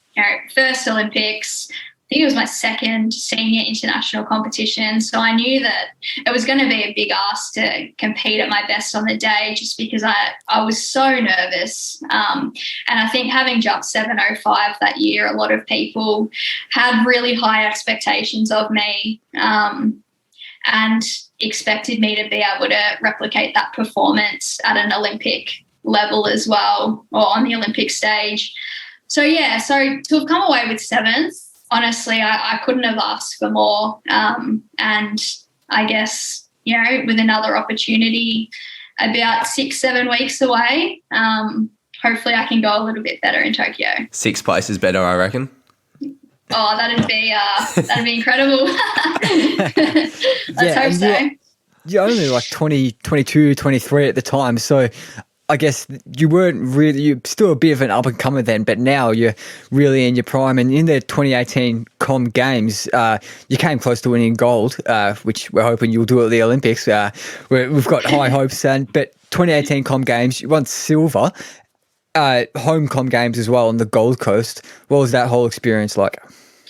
first Olympics, I think it was my second senior international competition. So I knew that it was going to be a big ask to compete at my best on the day just because I was so nervous. And I think having jumped 7.05 that year, a lot of people had really high expectations of me. And expected me to be able to replicate that performance at an Olympic level as well, or on the Olympic stage. So to have come away with 7th, honestly, I couldn't have asked for more. And I guess, with another opportunity about 6-7 weeks away, hopefully I can go a little bit better in Tokyo. 6th place is better, I reckon. Oh, that'd be incredible. Let's hope so. You're only like 20, 22, 23 at the time, so I guess you're still a bit of an up-and-comer then, but now you're really in your prime. And in the 2018 Com Games, you came close to winning gold, which we're hoping you'll do at the Olympics. We've got high hopes, but 2018 Com Games, you won silver. Home Com Games as well on the Gold Coast. What was that whole experience like?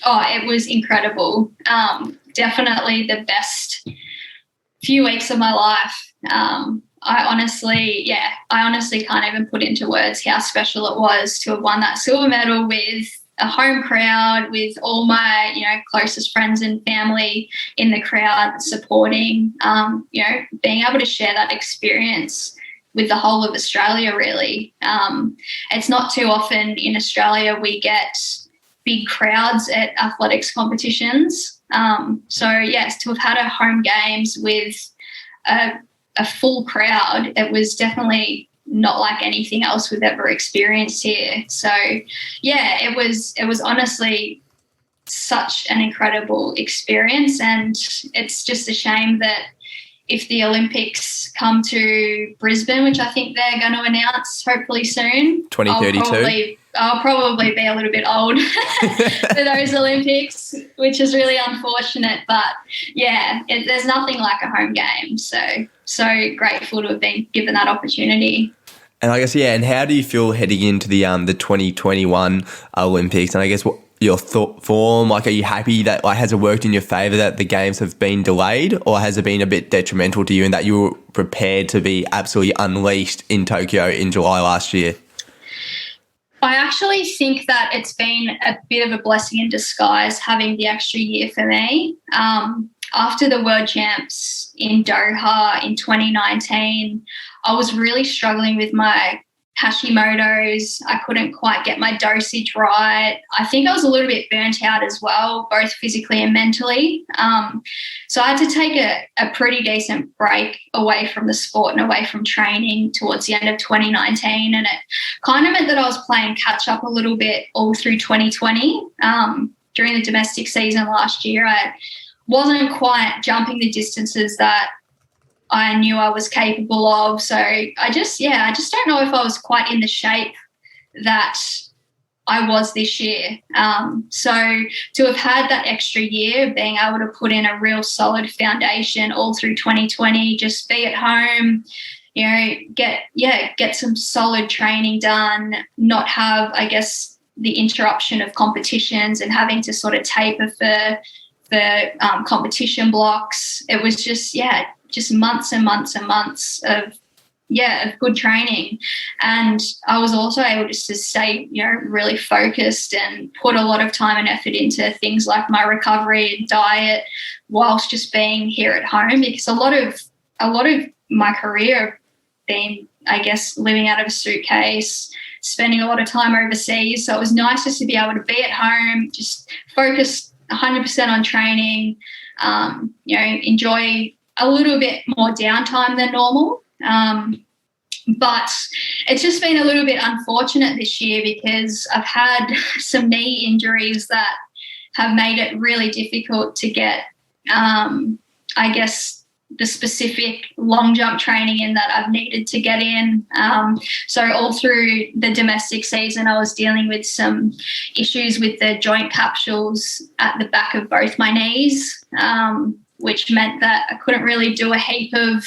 Oh, it was incredible. Definitely the best few weeks of my life. I honestly can't even put into words how special it was to have won that silver medal with a home crowd, with all my, closest friends and family in the crowd supporting, being able to share that experience the whole of Australia, really. It's not too often in Australia we get big crowds at athletics competitions. So, yes, to have had a home games with a full crowd, it was definitely not like anything else we've ever experienced here. So, yeah, it was honestly such an incredible experience, and it's just a shame that if the Olympics come to Brisbane, which I think they're going to announce hopefully soon, 2032. I'll probably be a little bit old for those Olympics, which is really unfortunate. But yeah, there's nothing like a home game. So grateful to have been given that opportunity. And I guess, yeah, and how do you feel heading into the 2021 Olympics? And I guess what your form, like, are you happy that, like, has it worked in your favour that the games have been delayed, or has it been a bit detrimental to you in that you were prepared to be absolutely unleashed in Tokyo in July last year? I actually think that it's been a bit of a blessing in disguise having the extra year for me. After the World Champs in Doha in 2019, I was really struggling with my Hashimoto's. I couldn't quite get my dosage right. I think I was a little bit burnt out as well, both physically and mentally. So I had to take a pretty decent break away from the sport and away from training towards the end of 2019. And it kind of meant that I was playing catch up a little bit all through 2020. During the domestic season last year, I wasn't quite jumping the distances that I knew I was capable of. So I just don't know if I was quite in the shape that I was this year. So to have had that extra year, being able to put in a real solid foundation all through 2020, just be at home, get some solid training done, not have, I guess, the interruption of competitions and having to sort of taper for competition blocks. It was just months and months and months of good training. And I was also able just to stay, really focused and put a lot of time and effort into things like my recovery and diet whilst just being here at home, because a lot of my career have been, I guess, living out of a suitcase, spending a lot of time overseas. So it was nice just to be able to be at home, just focus 100% on training, enjoy a little bit more downtime than normal. But it's just been a little bit unfortunate this year because I've had some knee injuries that have made it really difficult to get, I guess, the specific long jump training in that I've needed to get in. So all through the domestic season, I was dealing with some issues with the joint capsules at the back of both my knees, which meant that I couldn't really do a heap of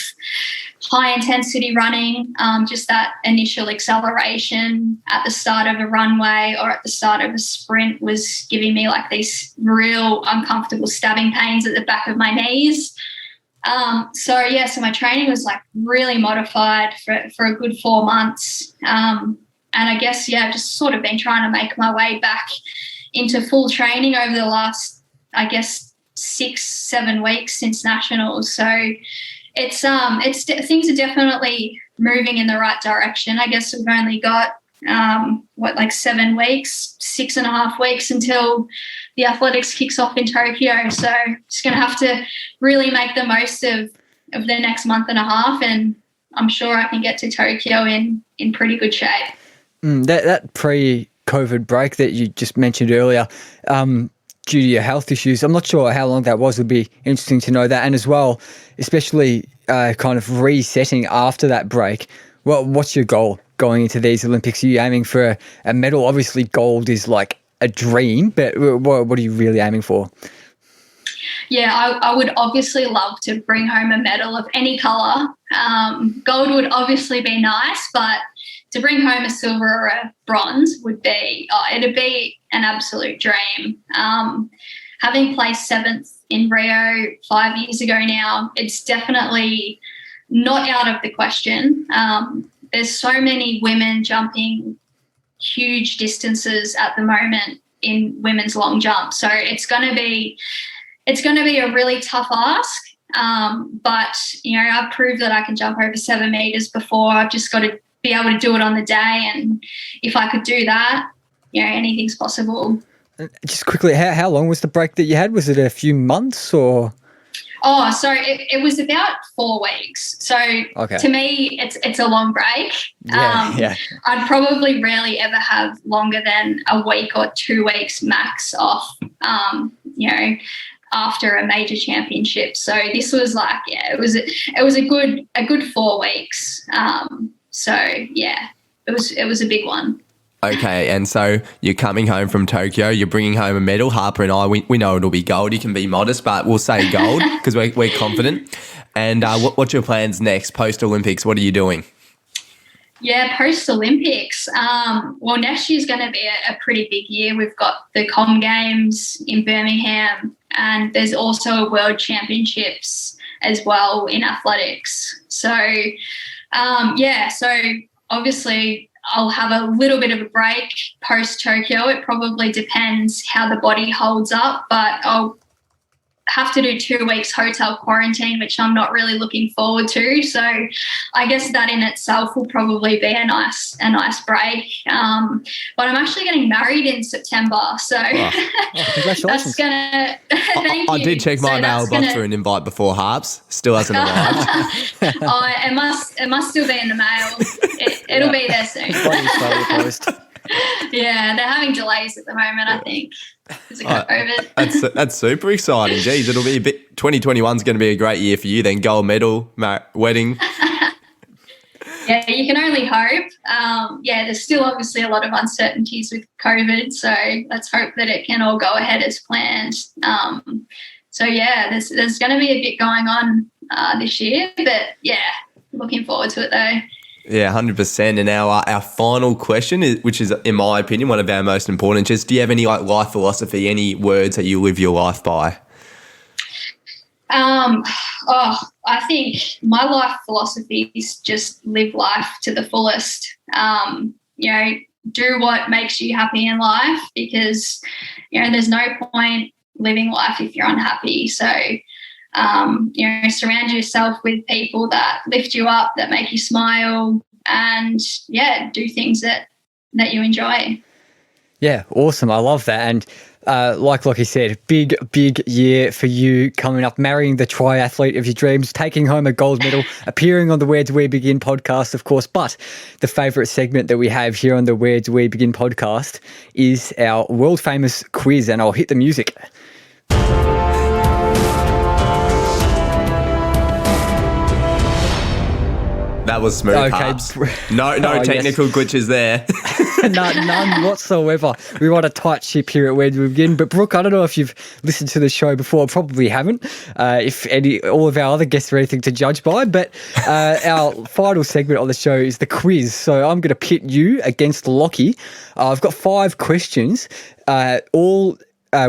high-intensity running. Just that initial acceleration at the start of a runway or at the start of a sprint was giving me like these real uncomfortable stabbing pains at the back of my knees. So my training was like really modified for a good 4 months. And I guess, I've just sort of been trying to make my way back into full training over the last, I guess, 6-7 weeks since nationals. So things are definitely moving in the right direction. I guess we've only got 7 weeks, 6.5 weeks until the athletics kicks off in Tokyo. So just going to have to really make the most of the next month and a half, and I'm sure I can get to Tokyo in pretty good shape. That pre-COVID break that you just mentioned earlier, due to your health issues, I'm not sure how long that was. It would be interesting to know that. And as well, especially kind of resetting after that break, well, what's your goal going into these Olympics? Are you aiming for a medal? Obviously, gold is like a dream, but what are you really aiming for? Yeah, I would obviously love to bring home a medal of any colour. Gold would obviously be nice, but to bring home a silver or a bronze would be, it'd be an absolute dream. Having placed 7th in Rio 5 years ago now, it's definitely not out of the question. There's so many women jumping huge distances at the moment in women's long jump. So it's going to be a really tough ask. But, I've proved that I can jump over 7 meters before. I've just got to be able to do it on the day. And if I could do that, anything's possible. Just quickly, how long was the break that you had? Was it a few months or? Oh, so it was about 4 weeks. So To me, it's a long break. Yeah. I'd probably rarely ever have longer than a week or 2 weeks max off, after a major championship. So this was it was a good 4 weeks. It was a big one. Okay, and so you're coming home from Tokyo, you're bringing home a medal. Harper and I, we know it'll be gold. You can be modest, but we'll say gold because we're confident. And what's your plans next, post-Olympics? What are you doing? Yeah, post-Olympics. Next year's going to be a pretty big year. We've got the Com Games in Birmingham, and there's also World Championships as well in athletics. So, so obviously I'll have a little bit of a break post-Tokyo. It probably depends how the body holds up, but I'll have to do 2 weeks hotel quarantine, which I'm not really looking forward to. So I guess that in itself will probably be a nice break. But I'm actually getting married in September. So congratulations. That's going to – thank you. I did check my mailbox for an invite before Harps. Still hasn't arrived. It must still be in the mail. It'll be there soon. Yeah, they're having delays at the moment, I think. COVID. That's super exciting. Geez, it'll be 2021 is going to be a great year for you then. Gold medal, wedding. Yeah, you can only hope. There's still obviously a lot of uncertainties with COVID, so let's hope that it can all go ahead as planned. There's going to be a bit going on this year, but looking forward to it though. Yeah, 100%. And our final question, which is, in my opinion, one of our most important, just do you have any life philosophy, any words that you live your life by? I think my life philosophy is just live life to the fullest. Do what makes you happy in life because, there's no point living life if you're unhappy. So, surround yourself with people that lift you up, that make you smile, and do things that you enjoy. Yeah, awesome. I love that. And like Lockie said, big year for you coming up, marrying the triathlete of your dreams, taking home a gold medal, appearing on the Where Do We Begin podcast, of course. But the favourite segment that we have here on the Where Do We Begin podcast is our world famous quiz, and I'll hit the music. That was smooth. Okay. No technical glitches there. None whatsoever. We run a tight ship here at Where Do We Begin. But Brooke, I don't know if you've listened to the show before. Probably haven't. All of our other guests are anything to judge by. But our final segment on the show is the quiz. So I'm going to pit you against Lockie. I've got 5 questions, all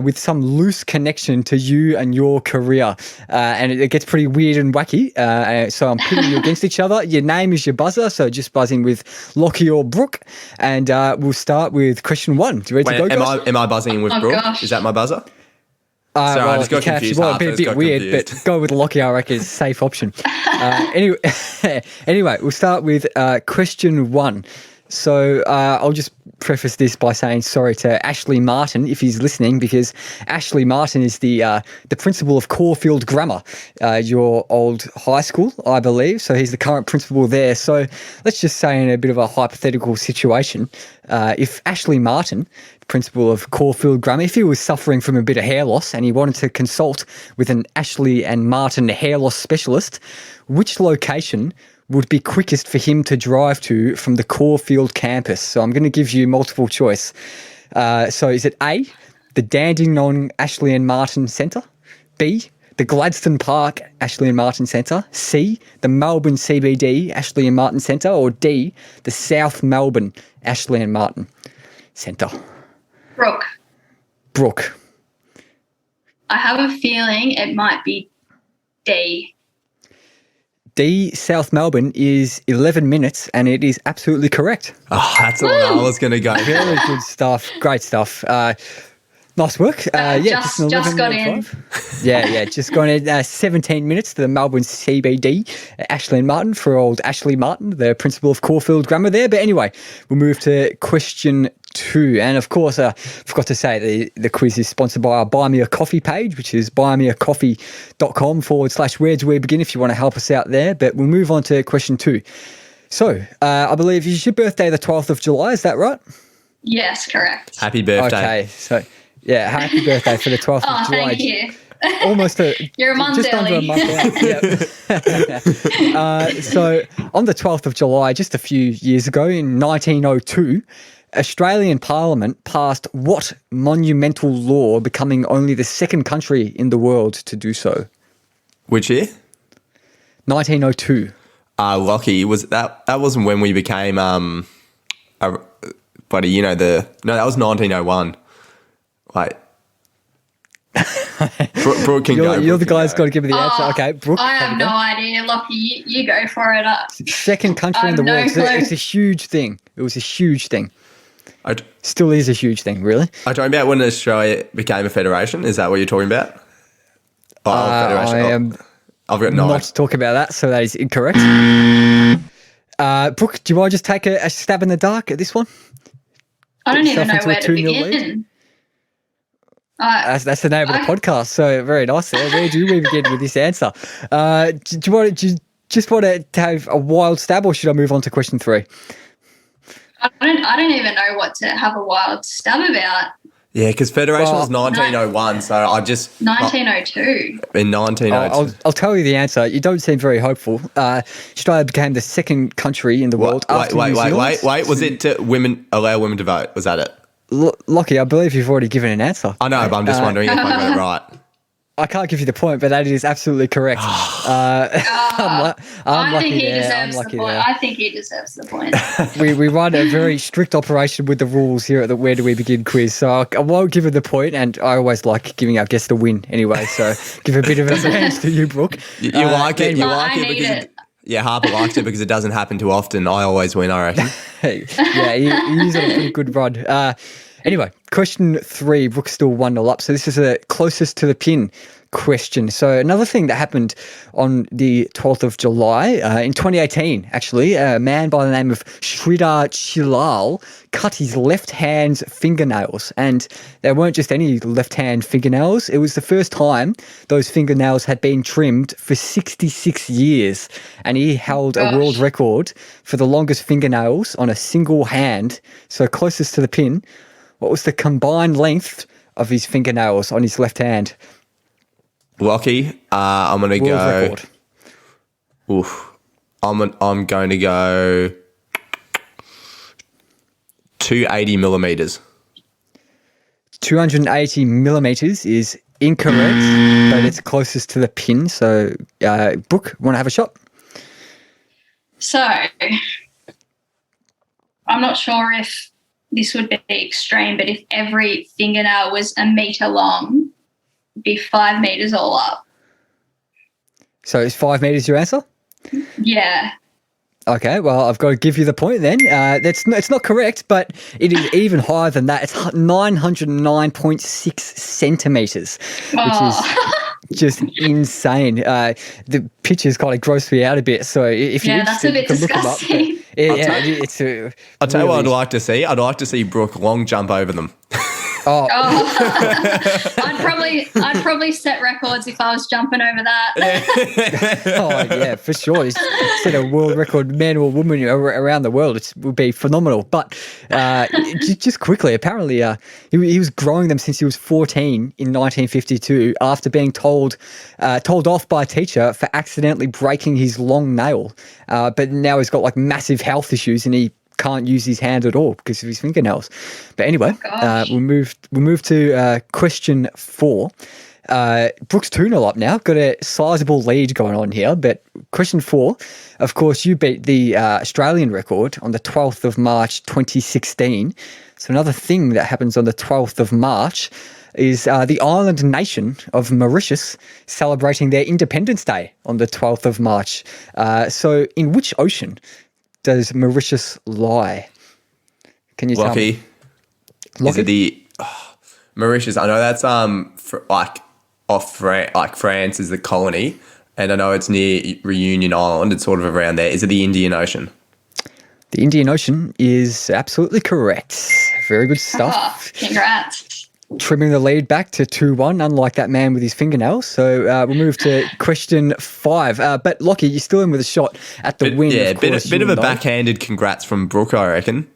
with some loose connection to you and your career. And it gets pretty weird and wacky. So I'm pitting you against each other. Your name is your buzzer, so just buzzing with Lockie or Brooke. And we'll start with question 1. Do you ready to go, guys? Am I buzzing with Brooke? Gosh. Is that my buzzer? Sorry, I just got confused. Well, it'd be a bit weird, but go with Lockie, I reckon, is a safe option. Anyway, we'll start with question 1. So I'll just preface this by saying sorry to Ashley Martin if he's listening, because Ashley Martin is the principal of Caulfield Grammar, your old high school, I believe. So he's the current principal there. So let's just say in a bit of a hypothetical situation, if Ashley Martin, principal of Caulfield Grammar, if he was suffering from a bit of hair loss and he wanted to consult with an Ashley and Martin hair loss specialist, which location would be quickest for him to drive to from the Caulfield campus? So I'm going to give you multiple choice. So is it A, the Dandenong Ashley and Martin Centre, B, the Gladstone Park Ashley and Martin Centre, C, the Melbourne CBD Ashley and Martin Centre, or D, the South Melbourne Ashley and Martin Centre? Brooke. I have a feeling it might be D. D, South Melbourne, is 11 minutes, and it is absolutely correct. Oh, that's the one I was going to go. Very good stuff. Great stuff. Nice work. Just got in. Just gone in 17 minutes to the Melbourne CBD. Ashley and Martin for old Ashley Martin, the principal of Caulfield Grammar there. But anyway, we'll move to question 2. And of course, I forgot to say the quiz is sponsored by our Buy Me a Coffee page, which is buymeacoffee.com/where do we begin if you want to help us out there. But we'll move on to question 2. So I believe it's your birthday, the 12th of July. Is that right? Yes, correct. Happy birthday. Okay, so yeah, happy birthday for the 12th of July. Thank you. Almost You're a month just early. under a month out. So on the 12th of July, just a few years ago in 1902, Australian Parliament passed what monumental law, becoming only the second country in the world to do so? Which year? 1902. Lockie, was that wasn't when we became buddy, you know that was 1901. Wait. Brooke can go. You're the guy who's got to give me the answer. Okay, Brooke. I have no idea. Lockie, you go for it. Second country in the world. It's a huge thing. It was a huge thing. Still is a huge thing, really. Are you talking about when Australia became a federation? Is that what you're talking about? Federation. I am I've got no. Not talking about that, so that is incorrect. Brooke, do you want to just take a stab in the dark at this one? I don't even know where to begin. That's the name of the podcast, so very nice there. Where do we begin with this answer? Do you just want to have a wild stab, or should I move on to question 3? I don't even know what to have a wild stab about. Yeah, because Federation was 1901, so I just... 1902. In 1902. I'll tell you the answer. You don't seem very hopeful. Australia became the second country in the world after New Zealand. Wait. Was it to allow women to vote? Was that it? Lockie, I believe you've already given an answer. I know, but I'm just wondering if I got it right. I can't give you the point, but that is absolutely correct. I think he deserves the point. I think he deserves the point. We run a very strict operation with the rules here at the Where Do We Begin quiz, so I won't give him the point, and I always like giving our guests the win anyway, so give a bit of advantage to you, Brooke. You like it? You like it because... Yeah, Harper likes it because it doesn't happen too often. I always win, I reckon. Yeah, he's on a pretty good run. Anyway, question 3, Brooke's still 1-0 up. So this is the closest to the pin question. So another thing that happened on the 12th of July, in 2018, actually, a man by the name of Sridhar Chilal cut his left hand's fingernails. And they weren't just any left hand fingernails. It was the first time those fingernails had been trimmed for 66 years. And he held a world record for the longest fingernails on a single hand. So closest to the pin. What was the combined length of his fingernails on his left hand? Lockie, I'm going to go... Record. Oof. I'm going to go 280 millimetres. 280 millimetres is incorrect, but it's closest to the pin. So, Brooke, want to have a shot? So, I'm not sure if this would be extreme, but if every fingernail was a metre long, it'd be 5 metres all up. So is 5 metres your answer? Yeah. Okay, well, I've got to give you the point then. It's not correct, but it is even higher than that. It's 909.6 centimetres, which is just insane. The pictures kind of gross me out a bit. So if you that's a bit disgusting. I'll tell you what I'd like to see. I'd like to see Brooke long jump over them. I'd probably set records if I was jumping over that. Oh yeah, for sure. Set a world record, man or woman around the world. It would be phenomenal. But just quickly, apparently, he was growing them since he was 14 in 1952 after being told off by a teacher for accidentally breaking his long nail. But now he's got like massive health issues and he can't use his hand at all because of his fingernails. But anyway, we'll move to question 4. Brooke's 2-0 up now. Got a sizable lead going on here. But question 4, of course, you beat the Australian record on the 12th of March 2016. So another thing that happens on the 12th of March is the island nation of Mauritius celebrating their Independence Day on the 12th of March. So in which ocean does Mauritius lie? Can you tell me? Is it the... Mauritius. I know that's France is the colony, and I know it's near Reunion Island. It's sort of around there. Is it the Indian Ocean? The Indian Ocean is absolutely correct. Very good stuff. Oh, congrats. Trimming the lead back to 2-1, unlike that man with his fingernails. So we'll move to question 5. But Lockie, you're still in with a shot at the win. Yeah, of course, bit of a backhanded congrats from Brooke, I reckon.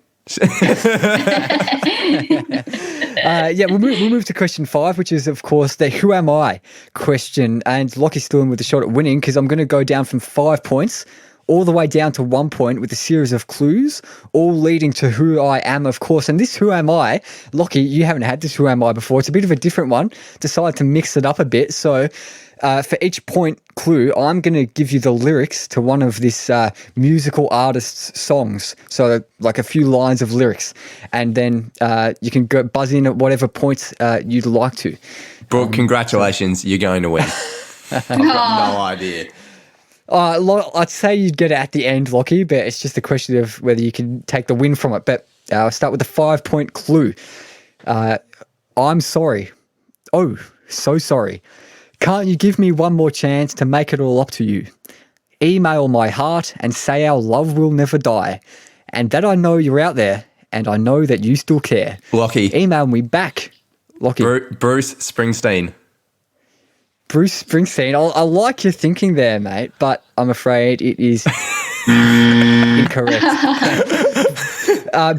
We'll move to question 5, which is, of course, the Who Am I question. And Lockie's still in with a shot at winning because I'm going to go down from 5 points all the way down to 1 point with a series of clues, all leading to who I am, of course. And this Who Am I, Lockie, you haven't had this Who Am I before. It's a bit of a different one. Decided to mix it up a bit. So for each point clue, I'm going to give you the lyrics to one of this musical artist's songs. So like a few lines of lyrics. And then you can go buzz in at whatever points you'd like to. Brooke, congratulations. You're going to win. I've got no idea. I'd say you'd get it at the end, Lockie, but it's just a question of whether you can take the win from it. But I'll start with the 5-point clue. I'm sorry. Oh, so sorry. Can't you give me one more chance to make it all up to you? Email my heart and say our love will never die. And that I know you're out there and I know that you still care. Lockie. Email me back. Lockie. Bruce Springsteen. Bruce Springsteen. I like your thinking there, mate, but I'm afraid it is incorrect.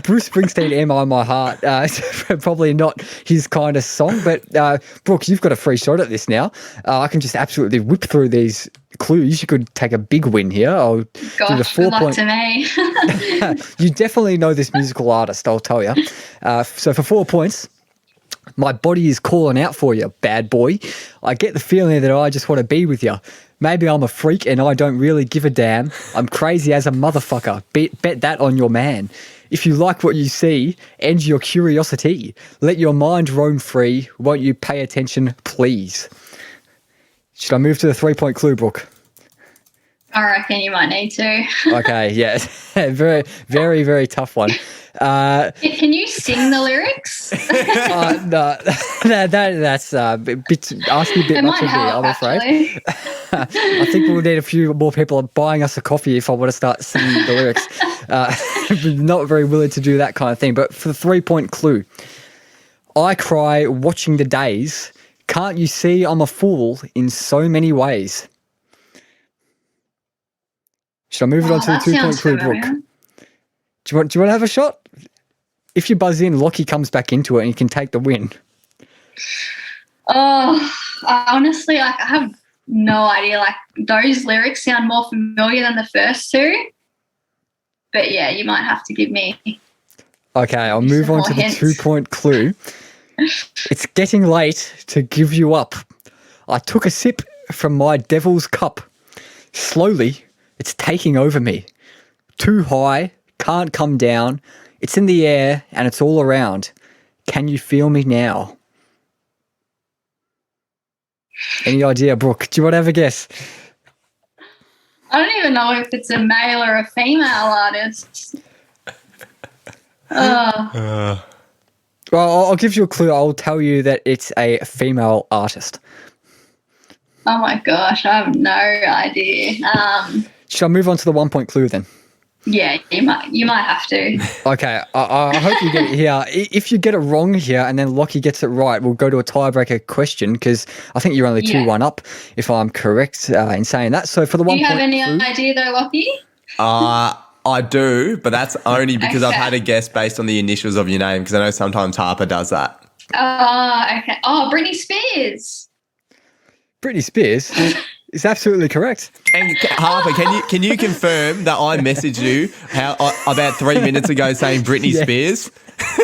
Bruce Springsteen, Am I My Heart, probably not his kind of song, but Brooke, you've got a free shot at this now. I can just absolutely whip through these clues. You could take a big win here. I'll do the 4 good luck to me. You definitely know this musical artist, I'll tell you. So for 4 points, my body is calling out for you, bad boy. I get the feeling that I just want to be with you. Maybe I'm a freak and I don't really give a damn. I'm crazy as a motherfucker. Bet that on your man. If you like what you see, end your curiosity. Let your mind roam free. Won't you pay attention, please? Should I move to the 3-point clue, Brooke? I reckon you might need to. Okay, yeah. Very, very, very tough one. Can you sing the lyrics? No, that's asking a bit much of me, I'm afraid. I think we'll need a few more people buying us a coffee if I want to start singing the lyrics. Not very willing to do that kind of thing. But for the 3-point clue, I cry watching the days. Can't you see I'm a fool in so many ways? Should I move it on to the 2-point clue, Brooke? Do you want to have a shot? If you buzz in, Lockie comes back into it and you can take the win. Oh, honestly, I have no idea. Those lyrics sound more familiar than the first two. But yeah, you might have to give me. Okay, I'll move on to the 2-point clue. It's getting late to give you up. I took a sip from my devil's cup. Slowly, it's taking over me. Too high, can't come down. It's in the air and it's all around. Can you feel me now? Any idea, Brooke? Do you want to have a guess? I don't even know if it's a male or a female artist. Well, I'll give you a clue. I'll tell you that it's a female artist. Oh my gosh, I have no idea. Shall I move on to the 1-point clue then? Yeah, you might have to. Okay, I hope you get it here. If you get it wrong here and then Lockie gets it right, we'll go to a tiebreaker question because I think you're only 2-1 up, if I'm correct in saying that. So for the 1-point clue... Do you have any idea though, Lockie? I do, but that's only because I've had a guess based on the initials of your name because I know sometimes Harper does that. Oh, okay. Oh, Britney Spears. Britney Spears is absolutely correct. And Harper, can you confirm that I messaged you about 3 minutes ago saying Britney Spears?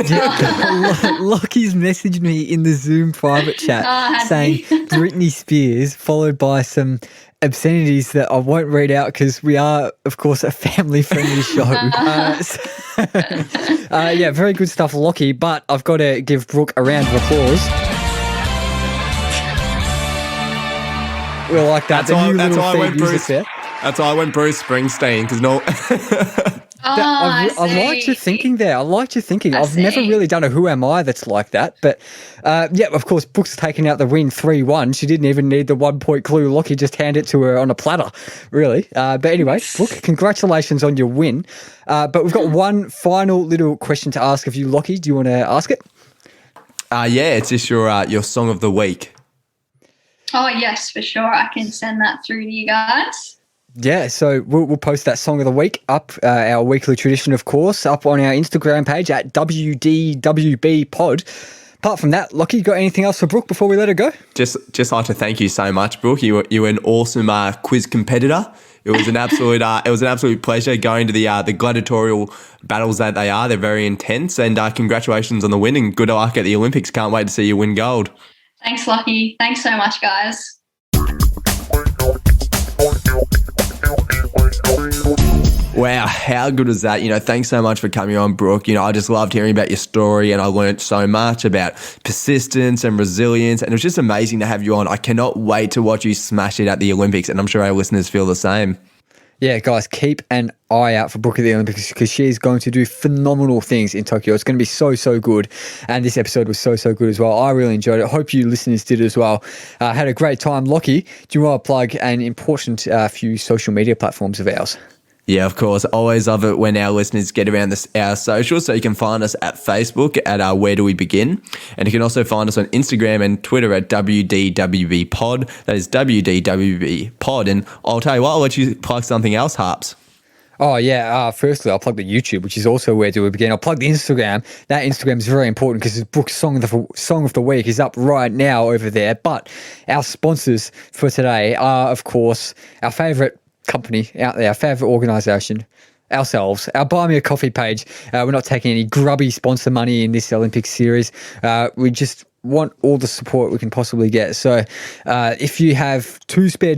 Yeah, Lockie's messaged me in the Zoom private chat saying Britney Spears, followed by some obscenities that I won't read out because we are, of course, a family-friendly show. Yeah, very good stuff, Lockie, but I've got to give Brooke a round of applause. We'll like that. That's why I went Bruce Springsteen because I liked your thinking there. I liked your thinking. I've never really done a Who Am I that's like that. But, yeah, of course, Brooke's taken out the win 3-1. She didn't even need the 1 point clue. Lockie just handed it to her on a platter, really. But anyway, Brooke, congratulations on your win. But we've got one final little question to ask of you, Lockie. Do you want to ask it? Yeah, it's just your song of the week. Oh, yes, for sure. I can send that through to you guys. Yeah, so we'll post that song of the week up, our weekly tradition, of course, up on our Instagram page at WDWB Pod. Apart from that, Lockie, you got anything else for Brooke before we let her go? Just like to thank you so much, Brooke. You were an awesome quiz competitor. It was an absolute pleasure going to the gladiatorial battles that they are. They're very intense, and congratulations on the win and good luck at the Olympics. Can't wait to see you win gold. Thanks, Lockie. Thanks so much, guys. Wow, how good was that? Thanks so much for coming on, Brooke. I just loved hearing about your story, and I learned so much about persistence and resilience, and it was just amazing to have you on. I cannot wait to watch you smash it at the Olympics, and I'm sure our listeners feel the same. Yeah, guys, keep an eye out for Brooke at the Olympics because she's going to do phenomenal things in Tokyo. It's going to be so, so good. And this episode was so, so good as well. I really enjoyed it. Hope you listeners did as well. Had a great time. Lockie, do you want to plug an important few social media platforms of ours? Yeah, of course. Always love it when our listeners get around our socials. So you can find us at Facebook at Where Do We Begin? And you can also find us on Instagram and Twitter at WDWB Pod. That is WDWB Pod. And I'll tell you what, I'll let you plug something else, Harps. Oh, yeah. Firstly, I'll plug the YouTube, which is also Where Do We Begin. I'll plug the Instagram. That Instagram is very important because Brooke's song of the week is up right now over there. But our sponsors for today are, of course, our favourite company out there, our favourite organisation, ourselves, our Buy Me a Coffee page. We're not taking any grubby sponsor money in this Olympic series. We just want all the support we can possibly get. So if you have $2 spare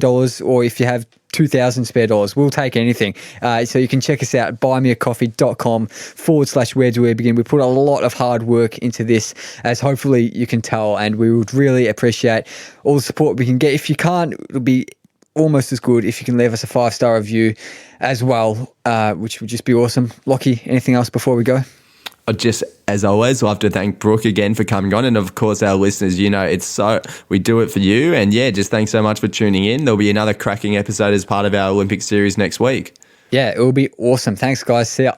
or if you have 2,000 spare dollars, we'll take anything. So you can check us out at buymeacoffee.com/where do we begin. We put a lot of hard work into this, as hopefully you can tell, and we would really appreciate all the support we can get. If you can't, it'll be almost as good if you can leave us a 5-star review as well, which would just be awesome. Lockie, anything else before we go? Just as always, we'll have to thank Brooke again for coming on, and of course our listeners. We do it for you, and yeah, just thanks so much for tuning in. There'll be another cracking episode as part of our Olympic series next week. Yeah, it will be awesome. Thanks, guys. See ya.